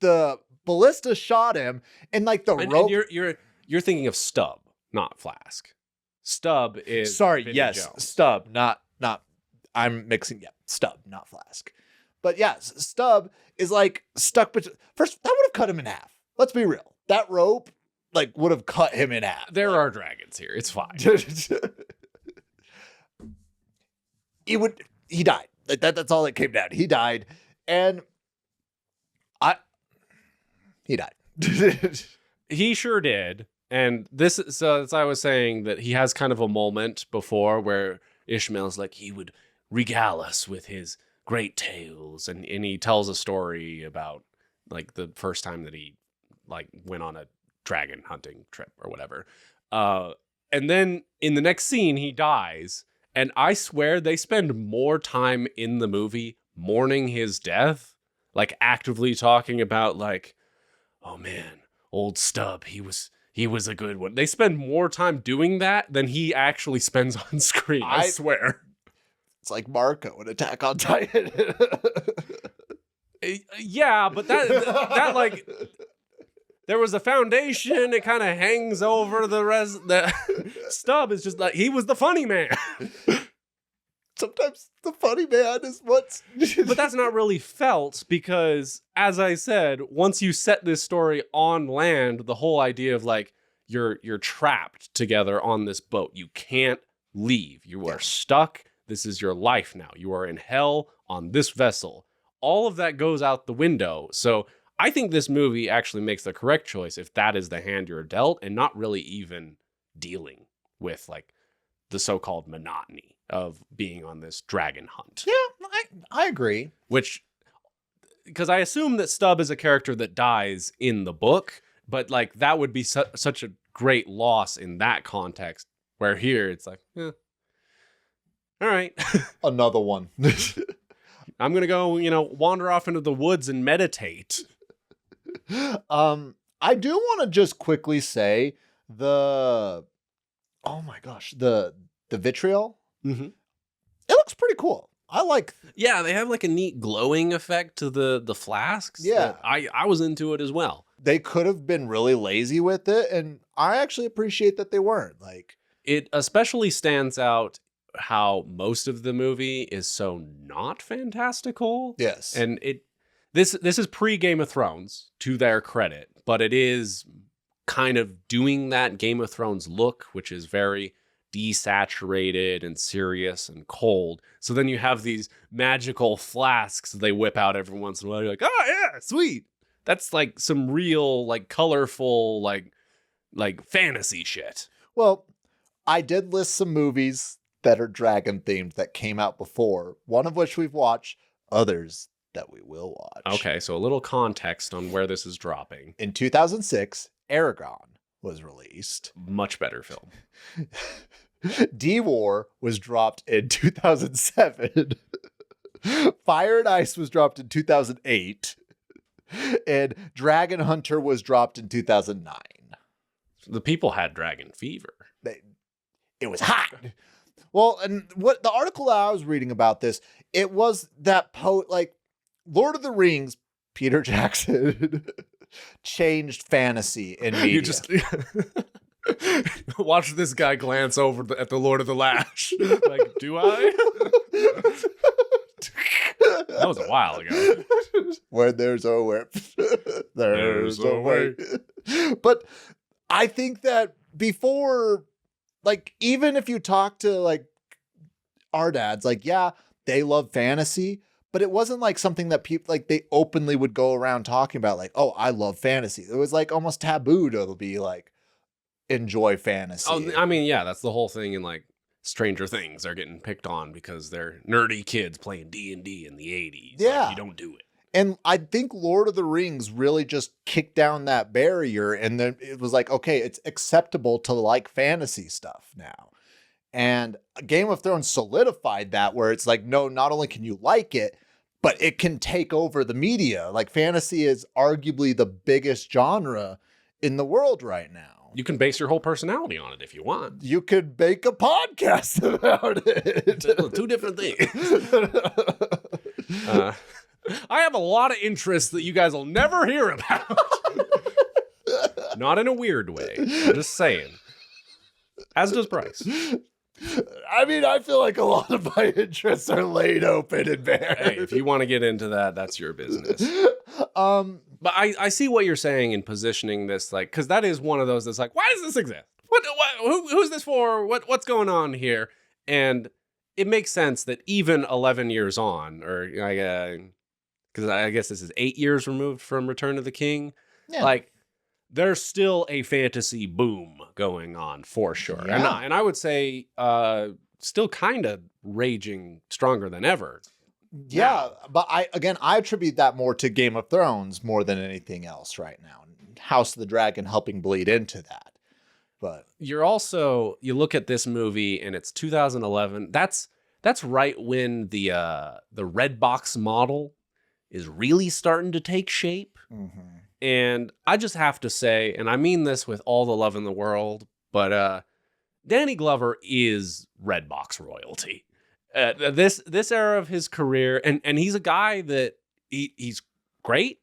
the ballista shot him, and like the rope. And you're thinking of Stub, not Flask. Stub is Sorry, Vinny yes, Jones. Stub, not. I'm mixing. Yeah, Stub, not Flask. But yes, Stub is like stuck between. First, that would have cut him in half. Let's be real. That rope like would have cut him in half. There are dragons here. It's fine. He died. Like that's all it came down. He died. And he died. He sure did. And this is, so as I was saying, that he has kind of a moment before where Ishmael's like, he would regale us with his great tales. And he tells a story about like the first time that he like went on a dragon hunting trip or whatever. And then in the next scene, he dies. And I swear they spend more time in the movie mourning his death, like actively talking about like, oh man, old Stub, he was a good one. They spend more time doing that than he actually spends on screen. I swear. It's like Marco in Attack on Titan. Yeah, but that like, there was a foundation. It kind of hangs over the rest. The Stub is just like, he was the funny man. Sometimes the funny man is what's. But that's not really felt because, as I said, once you set this story on land, the whole idea of like you're trapped together on this boat. You can't leave. You are stuck. This is your life now. You are in hell on this vessel. All of that goes out the window. So I think this movie actually makes the correct choice if that is the hand you're dealt, and not really even dealing with like the so-called monotony of being on this dragon hunt. Yeah, I agree. Which, because I assume that Stub is a character that dies in the book, but like that would be such a great loss in that context, where here it's like, all right. Another one. I'm going to go, wander off into the woods and meditate. I do want to just quickly say the vitriol. Mm-hmm. It looks pretty cool. I like. Yeah, they have like a neat glowing effect to the flasks. Yeah. I was into it as well. They could have been really lazy with it, and I actually appreciate that they weren't. Like, it especially stands out how most of the movie is so not fantastical. yes. And this is pre-Game of Thrones, to their credit, but it is kind of doing that Game of Thrones look, which is very desaturated and serious and cold. So then you have these magical flasks they whip out every once in a while. You're like, oh yeah, sweet. That's like some real, like, colorful, like fantasy shit. Well, I did list some movies that are dragon themed that came out before, one of which we've watched, others that we will watch. Okay, so a little context on where this is dropping. In 2006, Aragon was released. Much better film. D-War was dropped in 2007. Fire and Ice was dropped in 2008. And Dragon Hunter was dropped in 2009. The people had dragon fever. It was hot. Well, and what the article I was reading about this, it was that like Lord of the Rings, Peter Jackson changed fantasy in media. You just watch this guy glance over at the Lord of the Lash. Like, do I? That was a while ago. When there's a whip, there's a way. But I think that before, like, even if you talk to, like, our dads, like, yeah, they love fantasy, but it wasn't like something that people, like, they openly would go around talking about, like, oh, I love fantasy. It was like almost taboo to be like, enjoy fantasy. Oh, I mean, yeah, that's the whole thing in, like, Stranger Things. They're getting picked on because they're nerdy kids playing D&D in the 80s. Yeah. Like, you don't do it. And I think Lord of the Rings really just kicked down that barrier. And then it was like, okay, it's acceptable to like fantasy stuff now. And Game of Thrones solidified that, where it's like, no, not only can you like it, but it can take over the media. Like, fantasy is arguably the biggest genre in the world right now. You can base your whole personality on it if you want. You could make a podcast about it. Two different things. I have a lot of interests that you guys will never hear about. Not in a weird way. I'm just saying. As does Bryce. I mean, I feel like a lot of my interests are laid open and bare. Hey, if you want to get into that, that's your business. But I see what you're saying in positioning this, like, because that is one of those that's like, why does this exist? Who's this for? What's going on here? And it makes sense that even 11 years on, or because I guess this is 8 years removed from Return of the King, like, there's still a fantasy boom going on for sure. Yeah. And I would say still kind of raging stronger than ever. Yeah, but I attribute that more to Game of Thrones more than anything else right now. House of the Dragon helping bleed into that. But you look at this movie and it's 2011. That's right when the red box model is really starting to take shape. mm-hmm. And I just have to say, and I mean this with all the love in the world, but Danny Glover is red box royalty. This era of his career, and he's a guy that he's great.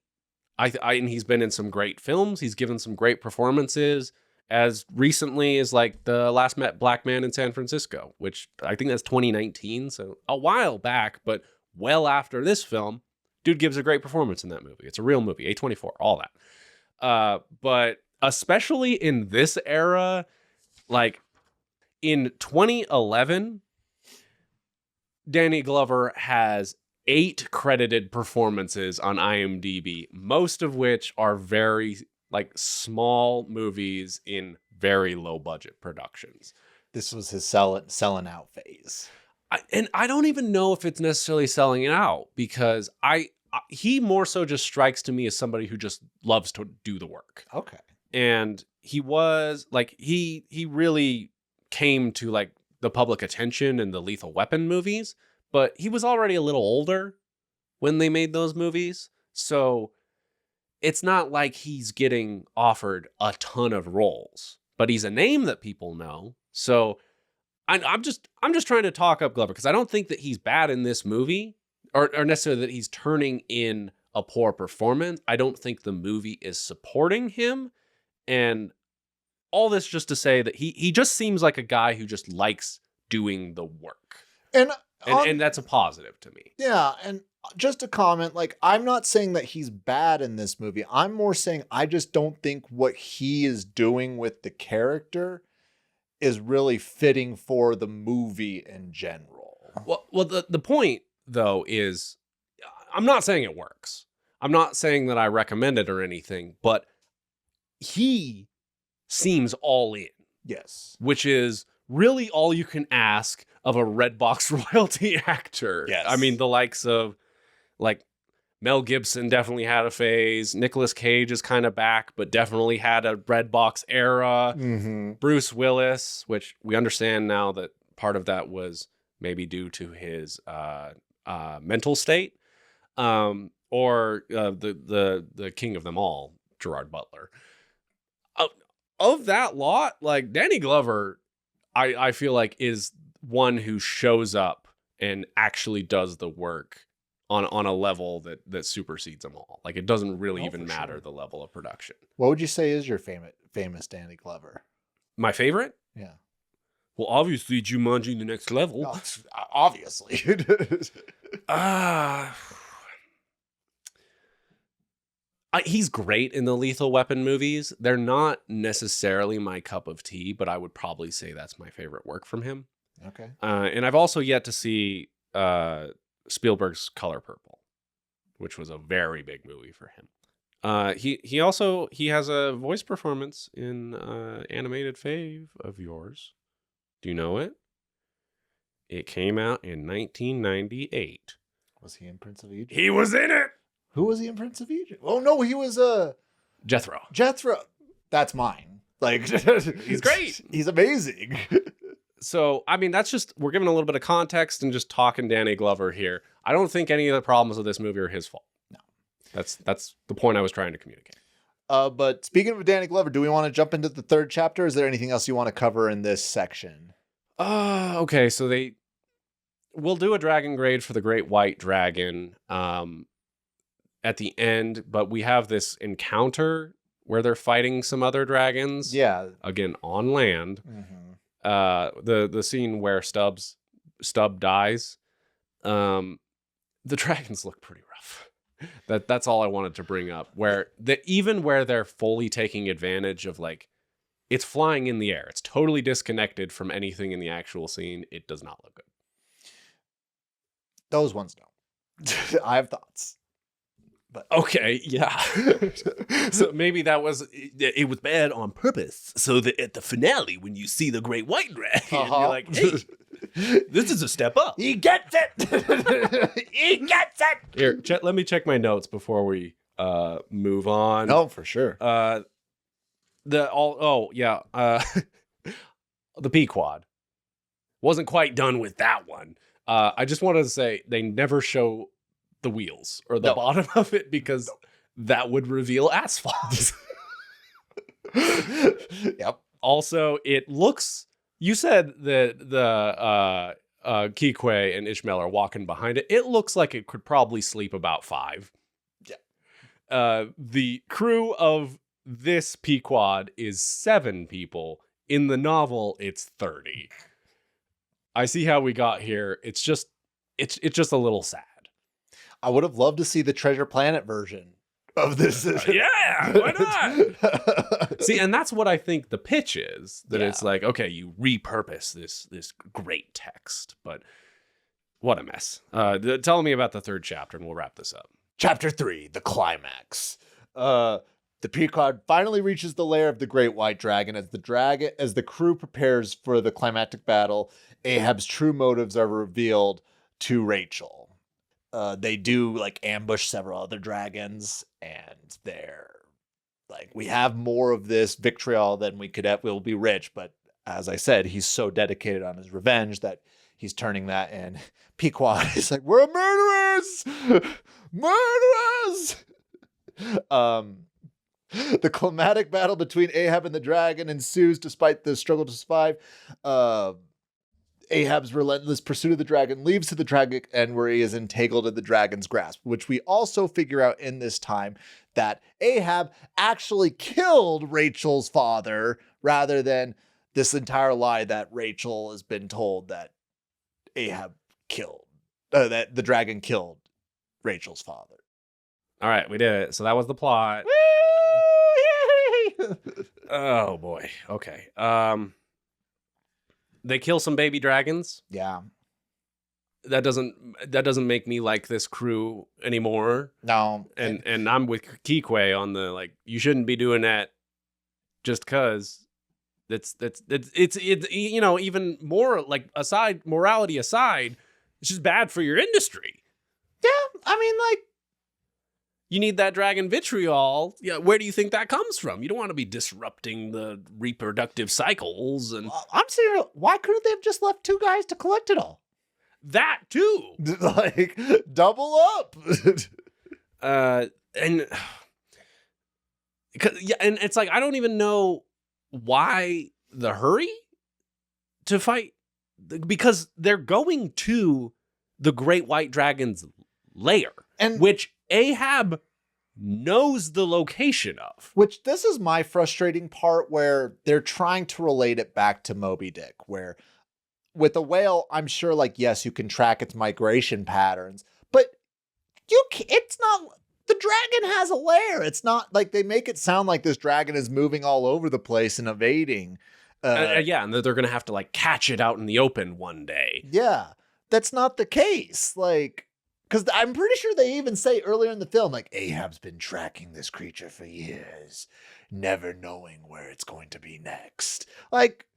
And he's been in some great films. He's given some great performances, as recently as like The Last Black Man in San Francisco, which I think that's 2019, so a while back, but well after this film. Dude gives a great performance in that movie. It's a real movie, A24, all that. But especially in this era, like in 2011, Danny Glover has 8 credited performances on IMDb, most of which are very like small movies in very low budget productions. This was his selling out phase. And I don't even know if it's necessarily selling it out, because he more so just strikes to me as somebody who just loves to do the work. Okay. And he was like, he really came to like the public attention in the Lethal Weapon movies, but he was already a little older when they made those movies. So it's not like he's getting offered a ton of roles, but he's a name that people know. So I'm just trying to talk up Glover, because I don't think that he's bad in this movie, or necessarily that he's turning in a poor performance. I don't think the movie is supporting him. And all this just to say that he just seems like a guy who just likes doing the work. And that's a positive to me. Yeah, and just a comment, like, I'm not saying that he's bad in this movie. I'm more saying I just don't think what he is doing with the character is really fitting for the movie in general. Well, the point though is, I'm not saying it works. I'm not saying that I recommend it or anything, but he seems all in. Yes. Which is really all you can ask of a red box royalty actor. Yes. I mean, the likes of like Mel Gibson definitely had a phase. Nicolas Cage is kind of back, but definitely had a red box era. Mm-hmm. Bruce Willis, which we understand now that part of that was maybe due to his mental state, or the king of them all, Gerard Butler. Of that lot, like Danny Glover, I feel like is one who shows up and actually does the work on a level that supersedes them all. Like it doesn't really even matter the level of production. What would you say is your famous Danny Glover? My favorite? Yeah. Well, obviously Jumanji: The Next Level. Oh, obviously. He's great in the Lethal Weapon movies. They're not necessarily my cup of tea, but I would probably say that's my favorite work from him. Okay. And I've also yet to see Spielberg's Color Purple, which was a very big movie for him. He has a voice performance in animated fave of yours. Do you know it? It came out in 1998. Was he in Prince of Egypt? He was in it. Who was he in Prince of Egypt? Oh no, he was Jethro. That's mine. Like he's great. He's amazing. So, I mean, that's just, we're giving a little bit of context and just talking Danny Glover here. I don't think any of the problems of this movie are his fault. No. That's the point I was trying to communicate. But speaking of Danny Glover, do we want to jump into the third chapter? Is there anything else you want to cover in this section? Okay, so we'll do a dragon grade for the Great White Dragon at the end, but we have this encounter where they're fighting some other dragons. Yeah. Again, on land. Mm-hmm. The scene where Stubb dies. The dragons look pretty rough. That's all I wanted to bring up. Even where they're fully taking advantage of, like, it's flying in the air. It's totally disconnected from anything in the actual scene. It does not look good. Those ones don't. I have thoughts. But okay, yeah. So maybe it was bad on purpose. So that at the finale, when you see the Great White Dragon, you're like, hey, this is a step up. He gets it. He gets it. Here, let me check my notes before we move on. No, for sure. The Pquad wasn't quite done with that one. I just wanted to say they never show the wheels or the bottom of it because that would reveal asphalt. Yep. Also, it looks, you said that the Kikwe and Ishmael are walking behind it. It looks like it could probably sleep about 5. Yeah. The crew of this Pquad is 7 people. In the novel, it's 30. I see how we got here. It's just a little sad. I would have loved to see the Treasure Planet version of this. Yeah, why not? See, and that's what I think the pitch is. That it's like, okay, you repurpose this great text, but what a mess. Tell me about the third chapter, and we'll wrap this up. Chapter 3, the climax. The Pquad finally reaches the lair of the Great White Dragon. As the crew prepares for the climactic battle, Ahab's true motives are revealed to Rachel. They do like ambush several other dragons, and they're like, we have more of this vitriol than we could have. We'll be rich, but as I said, he's so dedicated on his revenge that he's turning that in. Pquad is like, we're murderers, murderers. The climatic battle between Ahab and the dragon ensues despite the struggle to survive. Ahab's relentless pursuit of the dragon leads to the tragic end where he is entangled in the dragon's grasp, which we also figure out in this time that Ahab actually killed Rachel's father rather than this entire lie that Rachel has been told that Ahab killed, that the dragon killed Rachel's father. All right, we did it. So that was the plot. Woo! Oh boy. Okay. They kill some baby dragons. Yeah. That doesn't make me like this crew anymore. No. And I'm with Kikwe on the, like, you shouldn't be doing that just cuz it's you know, even more, like, morality aside, it's just bad for your industry. Yeah, I mean, like, you need that dragon vitriol. Yeah, where do you think that comes from? You don't want to be disrupting the reproductive cycles. And I'm serious. Why couldn't they have just left 2 guys to collect it all? that too. Like, double up. And it's like, I don't even know why the hurry to fight, because they're going to the Great White Dragon's lair, And which Ahab knows the location of. Which, this is my frustrating part, where they're trying to relate it back to Moby Dick, where with a whale, I'm sure, like, yes, you can track its migration patterns, but it's not, the dragon has a lair. It's not like they make it sound like this dragon is moving all over the place and evading. Yeah, and that they're going to have to, like, catch it out in the open one day. Yeah, that's not the case. Like, because I'm pretty sure they even say earlier in the film, like, Ahab's been tracking this creature for years, never knowing where it's going to be next. Like,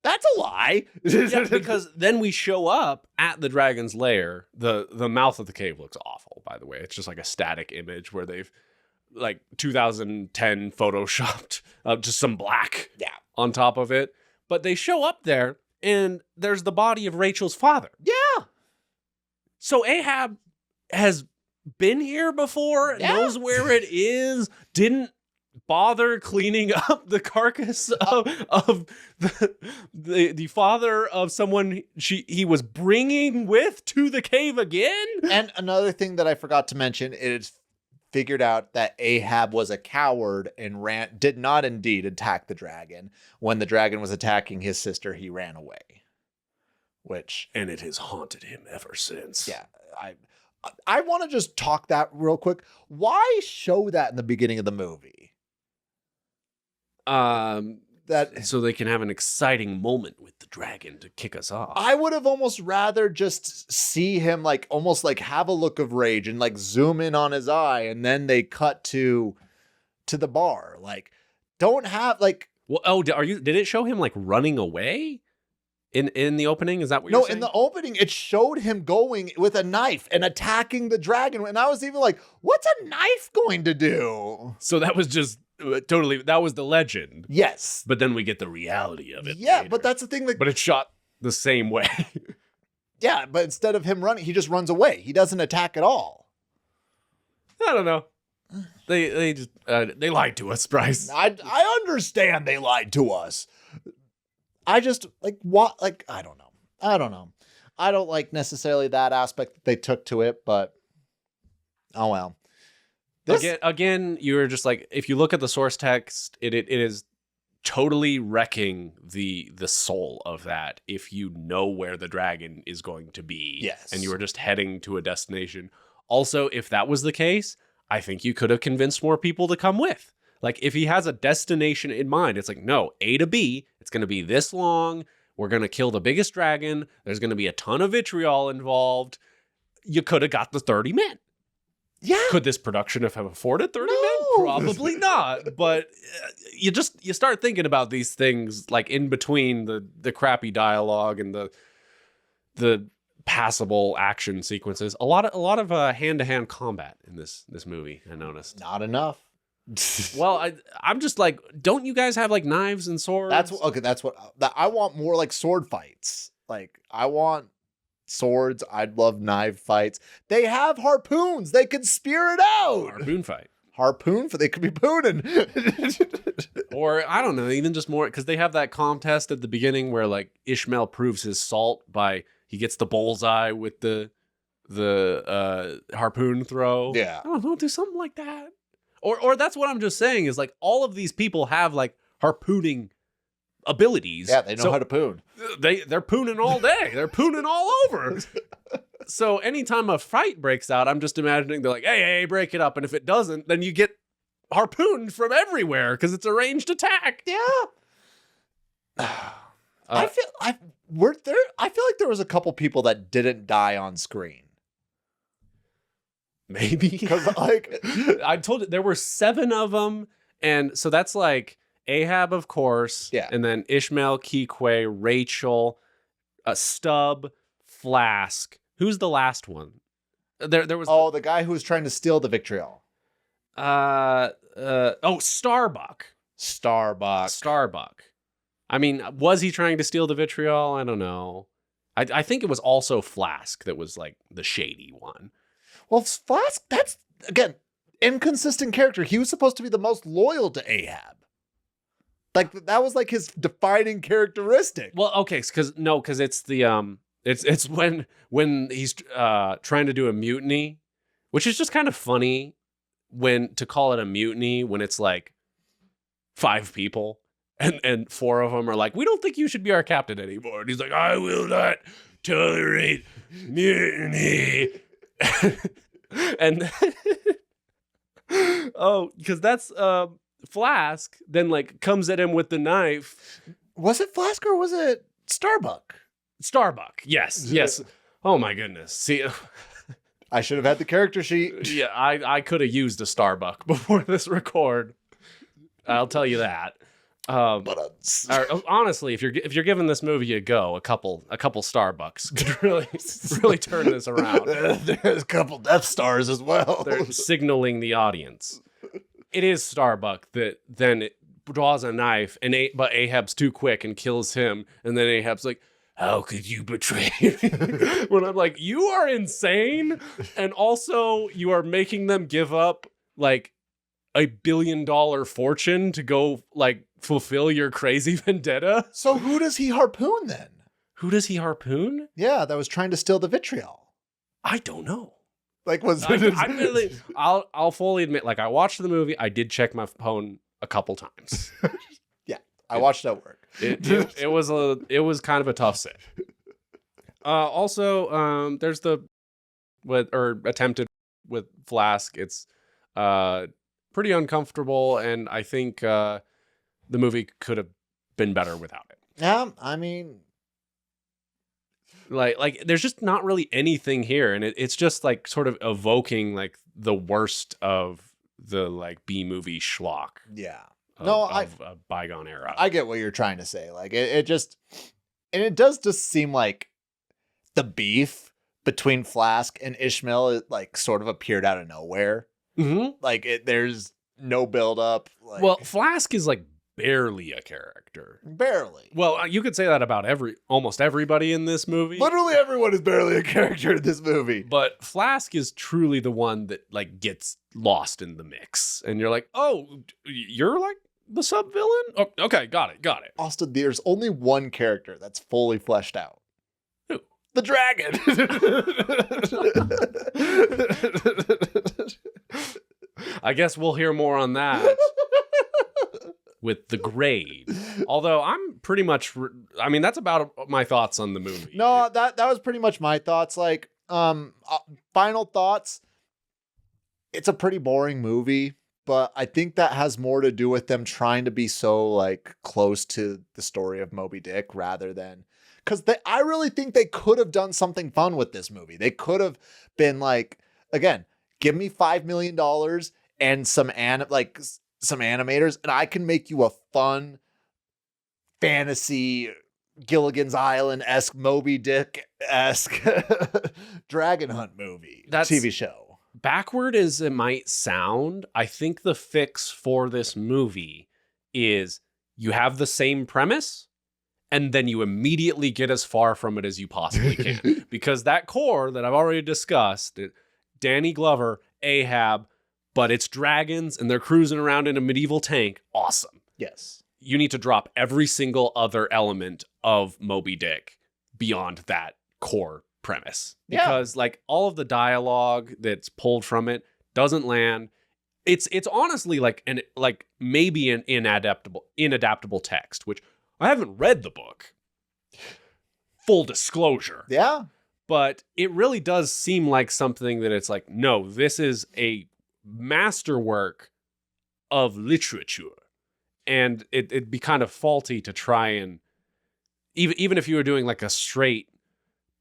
that's a lie. Yeah, because then we show up at the dragon's lair. The mouth of the cave looks awful, by the way. It's just like a static image where they've, like, 2010 photoshopped just some black on top of it. But they show up there, and there's the body of Rachel's father. Yeah. So Ahab has been here before, knows where it is, didn't bother cleaning up the carcass of the father of someone he was bringing with to the cave again. And another thing that I forgot to mention, it is figured out that Ahab was a coward and did not indeed attack the dragon. When the dragon was attacking his sister, he ran away. And it has haunted him ever since. Yeah, I want to just talk that real quick. Why show that in the beginning of the movie? So they can have an exciting moment with the dragon to kick us off. I would have almost rather just see him, like, almost like have a look of rage and, like, zoom in on his eye, and then they cut to the bar. Like, don't have, like, well, did it show him, like, running away in the opening? Is that what you're saying? No, in the opening, it showed him going with a knife and attacking the dragon. And I was even like, what's a knife going to do? So that was just totally, that was the legend. Yes. But then we get the reality of it. Yeah, later. but that's the thing. Like, but it's shot the same way. Yeah, but instead of him running, he just runs away. He doesn't attack at all. I don't know. They just they lied to us, Bryce. I understand they lied to us. I just, like, what? Like, I don't know. I don't like necessarily that aspect that they took to it, but oh well. Again, you're just like, if you look at the source text, it is totally wrecking the soul of that if you know where the dragon is going to be. Yes. And you were just heading to a destination. Also, if that was the case, I think you could have convinced more people to come with. Like, if he has a destination in mind, it's like, no, A to B, it's going to be this long. We're going to kill the biggest dragon. There's going to be a ton of vitriol involved. You could have got the 30 men. Yeah. Could this production have afforded 30 men? Probably not. But you start thinking about these things, like, in between the crappy dialogue and the passable action sequences. A lot of hand-to-hand combat in this movie, I noticed. Not enough. Well, I'm just like, don't you guys have, like, knives and swords? That's what I want, more like sword fights. Like, I want swords. I'd love knife fights. They have harpoons. They could spear it out. Harpoon fight. They could be pooning. Or, I don't know, even just more, because they have that contest at the beginning where, like, Ishmael proves his salt by, he gets the bullseye with the harpoon throw. Yeah. I don't know, do something like that. Or that's what I'm just saying, is, like, all of these people have, like, harpooning abilities. Yeah, they know how to poon. They're pooning all day. They're pooning all over. So anytime a fight breaks out, I'm just imagining they're like, hey, break it up. And if it doesn't, then you get harpooned from everywhere because it's a ranged attack. Yeah. Were there? I feel like there was a couple people that didn't die on screen. Maybe. Because like I told you there were 7 of them. And so that's like Ahab, of course. Yeah. And then Ishmael, Kikwe, Rachel, Stub, Flask. Who's the last one? There was the guy who was trying to steal the Vitriol. Starbuck. Starbuck. I mean, was he trying to steal the Vitriol? I don't know. I think it was also Flask that was like the shady one. Well, Flask, that's, again, inconsistent character. He was supposed to be the most loyal to Ahab. Like, that was like his defining characteristic. Well, okay, because it's the it's when he's trying to do a mutiny, which is just kind of funny when to call it a mutiny when it's like 5 people and 4 of them are like, we don't think you should be our captain anymore. And he's like, I will not tolerate mutiny. And because that's Flask then like comes at him with the knife. Was it Flask or was it Starbuck? Starbuck, yes. Oh my goodness. See, I should have had the character sheet. yeah, I could have used a Starbuck before this record. I'll tell you that. Honestly, if you're giving this movie a go, a couple Starbucks could really turn this around. There's a couple Death Stars as well. They're signaling the audience. It is Starbuck that then draws a knife, but Ahab's too quick and kills him. And then Ahab's like, how could you betray me? When I'm like, you are insane. And also you are making them give up like $1 billion fortune to go like fulfill your crazy vendetta. So who does he harpoon then? Who does he harpoon? Yeah, that was trying to steal the Vitriol. I don't know. Like, was I'll fully admit, like, I watched the movie. I did check my phone a couple times. Yeah, I watched at work. It was kind of a tough sit. Also, there's attempted with Flask. It's pretty uncomfortable, and I think the movie could have been better without it. Yeah, I mean, like there's just not really anything here, and it's just like sort of evoking like the worst of the like B movie schlock. Yeah. Of a bygone era. I get what you're trying to say. Like it just, and it does just seem like the beef between Flask and Ishmael it like sort of appeared out of nowhere. Mm-hmm. Like there's no build up. Like, well, Flask is like barely a character. Barely. Well, you could say that about almost everybody in this movie. Literally everyone is barely a character in this movie. But Flask is truly the one that like gets lost in the mix. And you're like, oh, you're like the sub-villain? Oh, okay, got it. Austin, there's only one character that's fully fleshed out. Who? The dragon. I guess we'll hear more on that with the grade. Although I'm pretty much, that's about my thoughts on the movie. No, that was pretty much my thoughts. Like, final thoughts. It's a pretty boring movie, but I think that has more to do with them trying to be so like close to the story of Moby Dick rather than, because I really think they could have done something fun with this movie. They could have been like, again, give me $5 million and some animators, and I can make you a fun fantasy Gilligan's Island-esque, Moby Dick-esque Dragon Hunt movie, TV show. Backward as it might sound, I think the fix for this movie is you have the same premise, and then you immediately get as far from it as you possibly can. Because that core that I've already discussed, Danny Glover, Ahab, but it's dragons and they're cruising around in a medieval tank. Awesome. Yes. You need to drop every single other element of Moby Dick beyond that core premise. Because like all of the dialogue that's pulled from it doesn't land. It's honestly like maybe an inadaptable text, which I haven't read the book. Full disclosure. Yeah. But it really does seem like something that it's like, no, this is a masterwork of literature. And it'd be kind of faulty to try and even if you were doing like a straight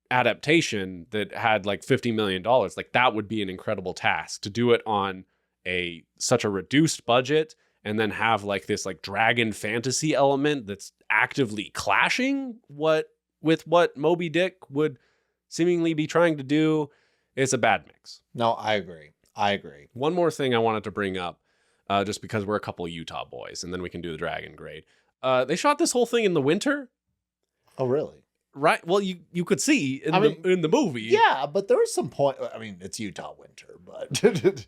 adaptation that had like $50 million, like that would be an incredible task to do it on such a reduced budget and then have like this like dragon fantasy element that's actively clashing with what Moby Dick would seemingly be trying to do. It's a bad mix. No, I agree. One more thing I wanted to bring up, just because we're a couple of Utah boys, and then we can do the dragon grade. They shot this whole thing in the winter. Oh, really? Right. Well, you could see in the movie. Yeah, but there was some point. I mean, it's Utah winter, but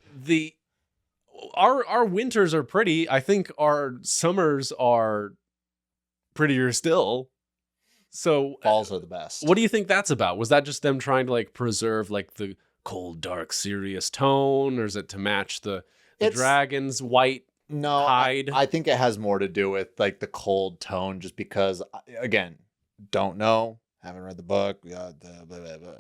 our winters are pretty. I think our summers are prettier still. So falls are the best. What do you think that's about? Was that just them trying to like preserve like the cold, dark, serious tone, or is it to match the dragon's white hide? I think it has more to do with like the cold tone, just because, again, don't know, haven't read the book. The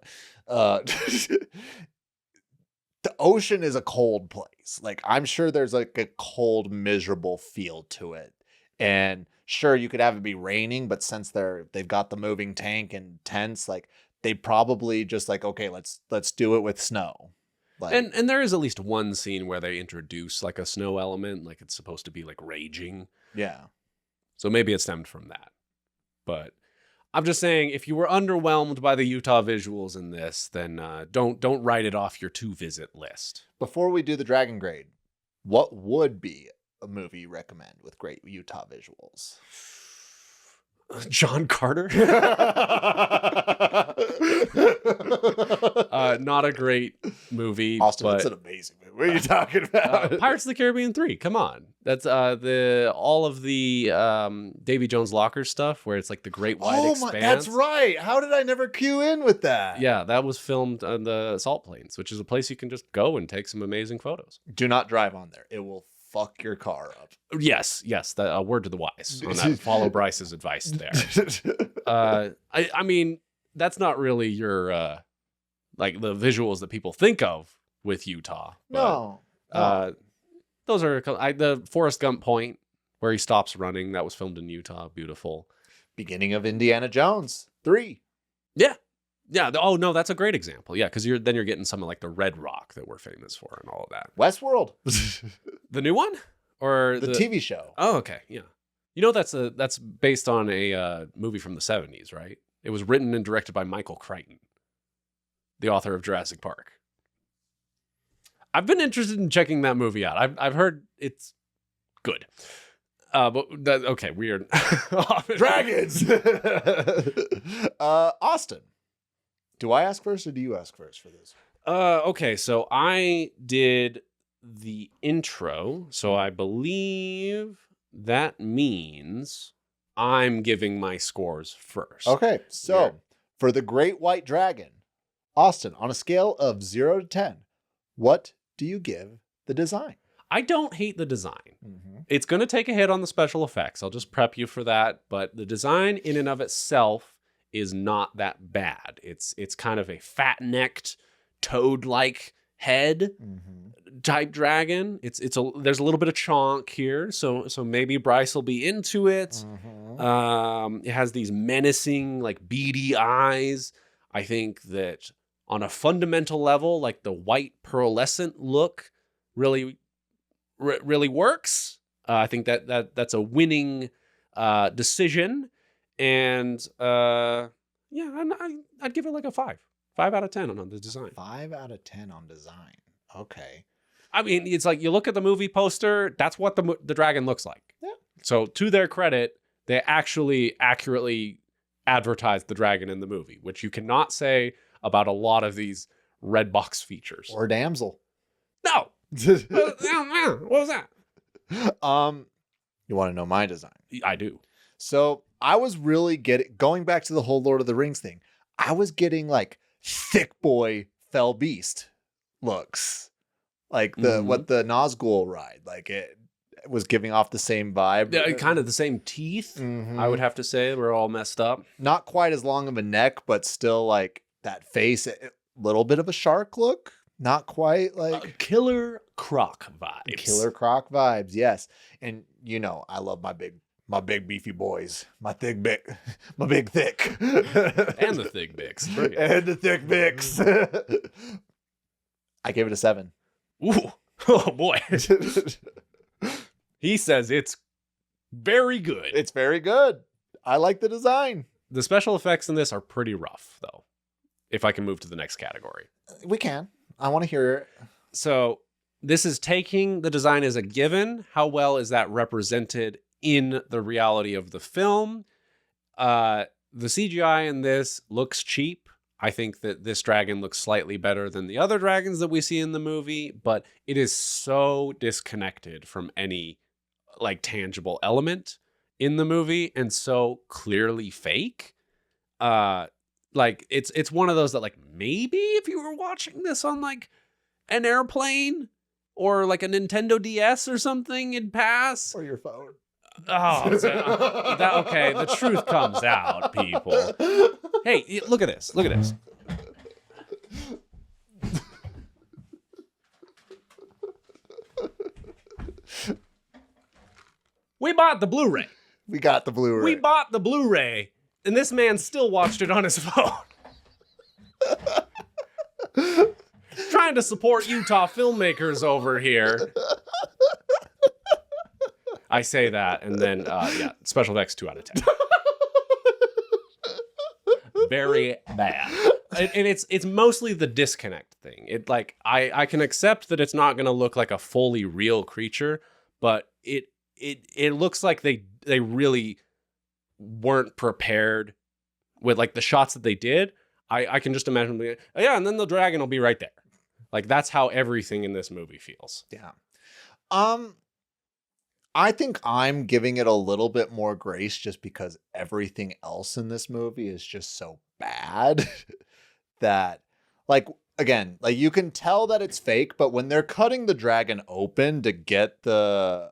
ocean is a cold place. Like, I'm sure there's like a cold, miserable feel to it. And sure, you could have it be raining, but since they've got the moving tank and tents, like they probably just like, okay, let's do it with snow. Like, and there is at least one scene where they introduce like a snow element, like it's supposed to be like raging. Yeah. So maybe it stemmed from that. But I'm just saying, if you were underwhelmed by the Utah visuals in this, then don't write it off your 2-visit list. Before we do the dragon grade, what would be a movie you recommend with great Utah visuals? John Carter? Not a great movie. Austin, but it's an amazing movie. What are you talking about? Pirates of the Caribbean 3. Come on. That's all of the Davy Jones Locker stuff where it's like the Great White Expanse. That's right. How did I never cue in with that? Yeah, that was filmed on the Salt Plains, which is a place you can just go and take some amazing photos. Do not drive on there. It will fuck your car up. Yes. A word to the wise on that. Follow Bryce's advice there. I mean, that's not really your like the visuals that people think of with Utah. But, no. Those are the Forrest Gump point where he stops running. That was filmed in Utah. Beautiful. Beginning of Indiana Jones 3. Yeah. Yeah. Oh no, that's a great example. Yeah, because you're getting some of like the Red Rock that we're famous for and all of that. Westworld. The new one or the TV show? Oh, okay. Yeah. You know that's based on a movie from the 70s, right? It was written and directed by Michael Crichton, the author of Jurassic Park. I've been interested in checking that movie out. I've heard it's good. Okay, weird. Dragons. Austin, do I ask first or do you ask first for this? Okay, so I did the intro, so I believe that means I'm giving my scores first. Okay, so for the Great White Dragon, Austin, on a scale of 0 to 10, what do you give the design? I don't hate the design. Mm-hmm. It's going to take a hit on the special effects. I'll just prep you for that. But the design in and of itself is not that bad. It's kind of a fat-necked, toad-like head type dragon. There's a little bit of chonk here, so maybe Bryce will be into it. It has these menacing, like beady eyes. I think that on a fundamental level, like the white pearlescent look really works. I think that's a winning decision, and I'd give it like a 5 out of 10 on the design. 5 out of 10 on design. Okay. I mean, it's like you look at the movie poster. That's what the dragon looks like. Yeah. So to their credit, they actually accurately advertised the dragon in the movie, which you cannot say about a lot of these red box features. Or damsel. No. What was that? You want to know my design? I do. So I was really going back to the whole Lord of the Rings thing. I was getting like thick boy fell beast looks, like what the Nazgul ride. Like it was giving off the same vibe. Yeah, kind of the same teeth. I would have to say we're all messed up. Not quite as long of a neck, but still like that face. A little bit of a shark look. Not quite like Killer Croc vibes. Killer Croc vibes, yes. And you know, I love my my big beefy boys, my big thick, And the thick mix. Bring it. and the thick mix. I gave it a 7. Ooh. Oh, boy. He says it's very good. It's very good. I like the design. The special effects in this are pretty rough, though, if I can move to the next category. We can. I want to hear it. So this is taking the design as a given. How well is that represented in the reality of the film? The CGI in this looks cheap. I think that this dragon looks slightly better than the other dragons that we see in the movie, but it is so disconnected from any like tangible element in the movie and so clearly fake. Like it's one of those that like maybe if you were watching this on like an airplane or like a Nintendo DS or something, it'd pass. Or your phone. Oh, okay. The truth comes out, people. Hey, look at this. Look at this. We bought the Blu-ray. We got the Blu-ray. We bought the Blu-ray, and this man still watched it on his phone. Trying to support Utah filmmakers over here. I say that, and then, yeah, special effects 2 out of 10. Very bad. And it's mostly the disconnect thing. It like I can accept that it's not going to look like a fully real creature, but it looks like they really weren't prepared with like the shots that they did. I can just imagine, oh, yeah, and then the dragon will be right there. Like that's how everything in this movie feels. Yeah. I think I'm giving it a little bit more grace just because everything else in this movie is just so bad that, like, again, like you can tell that it's fake, but when they're cutting the dragon open to get the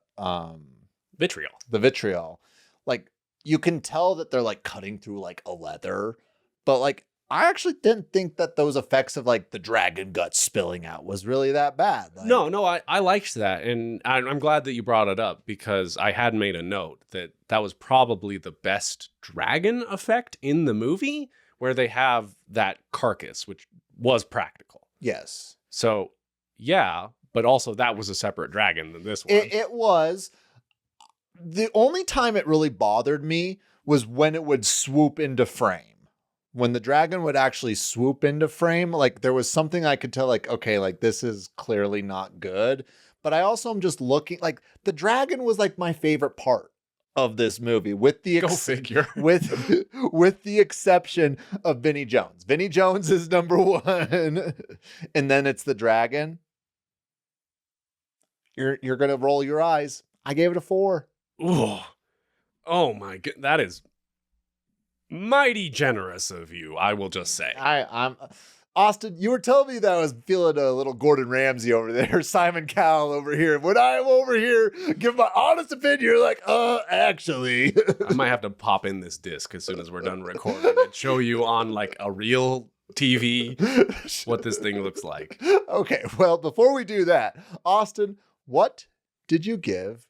vitriol, like you can tell that they're like cutting through like a leather, but like I actually didn't think that those effects of like the dragon guts spilling out was really that bad. Like, No, I liked that. And I'm glad that you brought it up because I had made a note that was probably the best dragon effect in the movie where they have that carcass, which was practical. Yes. So, yeah, but also that was a separate dragon than this one. It was. The only time it really bothered me was when it would swoop into frame. When the dragon would actually swoop into frame, like there was something I could tell, like, okay, like this is clearly not good. But I also am just looking, like the dragon was like my favorite part of this movie, with the Go figure. with the exception of Vinnie Jones. Vinnie Jones is number 1, and then it's the dragon. You're gonna roll your eyes. I gave it a 4. Ooh. Oh my god, that is mighty generous of you, I will just say. I'm Austin, you were telling me that I was feeling a little Gordon Ramsay over there, Simon Cowell over here. When I'm over here, give my honest opinion, you're like, actually. I might have to pop in this disc as soon as we're done recording and show you on like a real TV what this thing looks like. Okay, well, before we do that, Austin, what did you give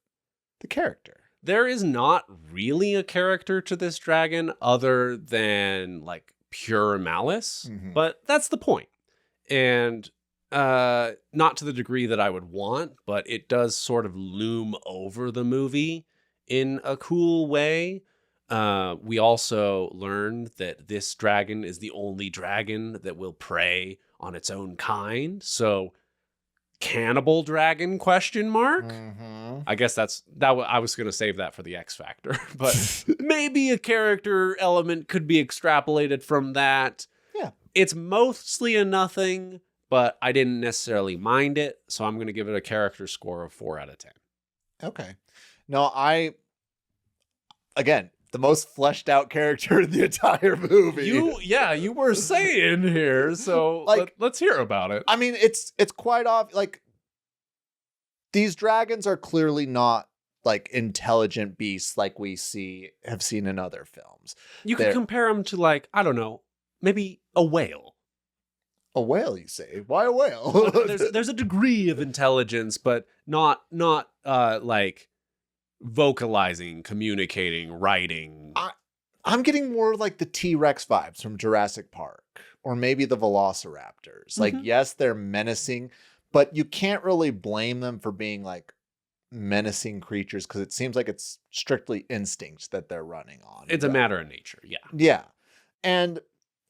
the character? There is not really a character to this dragon other than like pure malice, but that's the point. And not to the degree that I would want, but it does sort of loom over the movie in a cool way. We also learned that this dragon is the only dragon that will prey on its own kind. So cannibal dragon ? I guess that's that. I was going to save that for the X Factor, but maybe a character element could be extrapolated from that. Yeah. It's mostly a nothing, but I didn't necessarily mind it. So I'm going to give it a character score of 4 out of 10. Okay. No, again, the most fleshed out character in the entire movie. You were saying here, so like, let's hear about it. I mean, it's quite obvious. Like, these dragons are clearly not like intelligent beasts like we have seen in other films. You could compare them to like, I don't know, maybe a whale. A whale, you say? Why a whale? there's a degree of intelligence, but not like vocalizing, communicating, writing. I'm getting more like the T-Rex vibes from Jurassic Park, or maybe the Velociraptors. Like, yes, they're menacing, but you can't really blame them for being like menacing creatures because it seems like it's strictly instinct that they're running on. It's a matter of nature, yeah. Yeah. And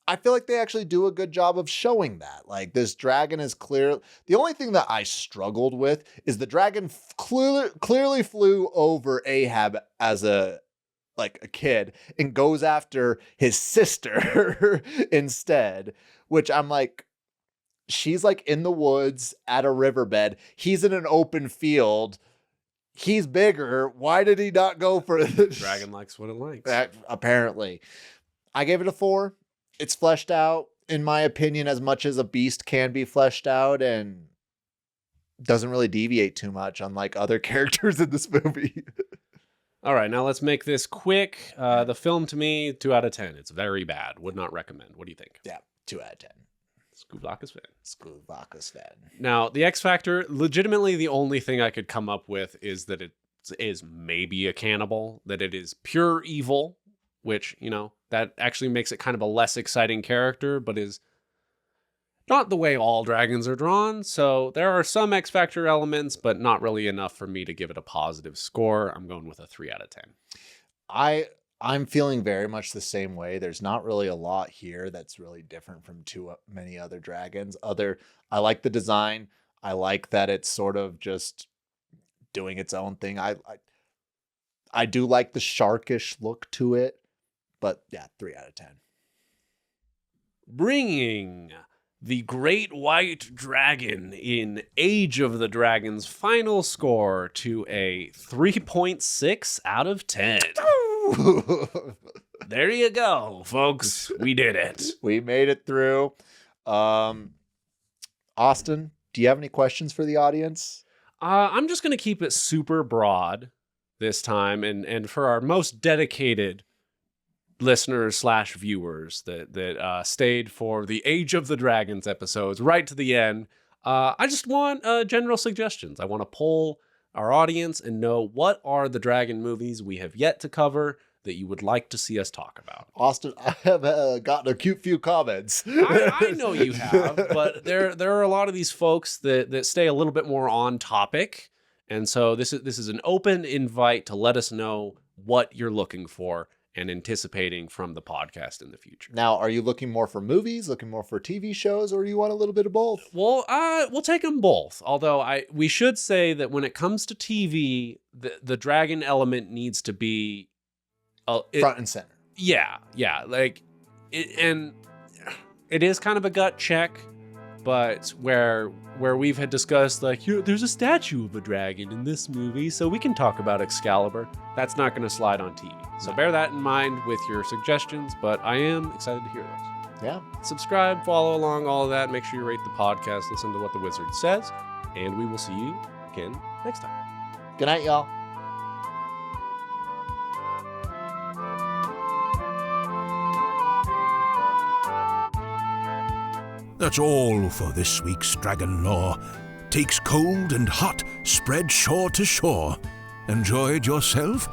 I feel like they actually do a good job of showing that. Like, this dragon is clear. The only thing that I struggled with is the dragon clearly flew over Ahab as a kid and goes after his sister instead, which I'm like, she's like in the woods at a riverbed. He's in an open field. He's bigger. Why did he not go for it? Dragon likes what it likes. Apparently. I gave it a 4. It's fleshed out, in my opinion, as much as a beast can be fleshed out, and doesn't really deviate too much, unlike other characters in this movie. All right, now let's make this quick. The film, to me, 2 out of 10. It's very bad. Would not recommend. What do you think? Yeah, 2 out of 10. Skuvlakas fan. Now, the X Factor, legitimately the only thing I could come up with is that it is maybe a cannibal, that it is pure evil, which, that actually makes it kind of a less exciting character, but is not the way all dragons are drawn. So there are some X Factor elements, but not really enough for me to give it a positive score. I'm going with a 3 out of 10. I'm feeling very much the same way. There's not really a lot here that's really different from too many other dragons. I like the design. I like that it's sort of just doing its own thing. I do like the sharkish look to it, but yeah, 3 out of 10. Bringing the Great White Dragon in Age of the Dragon's final score to a 3.6 out of 10. There you go, folks. We did it. We made it through. Austin, do you have any questions for the audience? I'm just going to keep it super broad this time. And for our most dedicated listeners / viewers that stayed for the Age of the Dragons episodes right to the end, I just want general suggestions. I want to poll our audience and know what are the dragon movies we have yet to cover that you would like to see us talk about. Austin, I have gotten a cute few comments. I know you have, but there are a lot of these folks that stay a little bit more on topic. And so this is an open invite to let us know what you're looking for and anticipating from the podcast in the future. Now, are you looking more for movies, looking more for TV shows, or do you want a little bit of both? Well, we'll take them both. Although we should say that when it comes to TV, the dragon element needs to be front and center. Yeah. Like, and it is kind of a gut check, but where we've had discussed, like, there's a statue of a dragon in this movie, so we can talk about Excalibur. That's not going to slide on TV. So bear that in mind with your suggestions, but I am excited to hear those. Yeah. Subscribe, follow along, all of that. Make sure you rate the podcast, listen to what the wizard says, and we will see you again next time. Good night, y'all. That's all for this week's Dragon Lore. Takes cold and hot, spread shore to shore. Enjoyed yourself?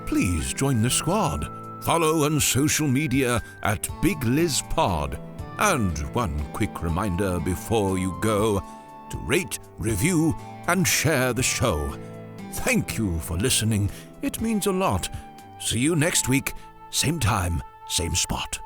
Please join the squad. Follow on social media at BigLizPod. And one quick reminder before you go, to rate, review, and share the show. Thank you for listening. It means a lot. See you next week, same time, same spot.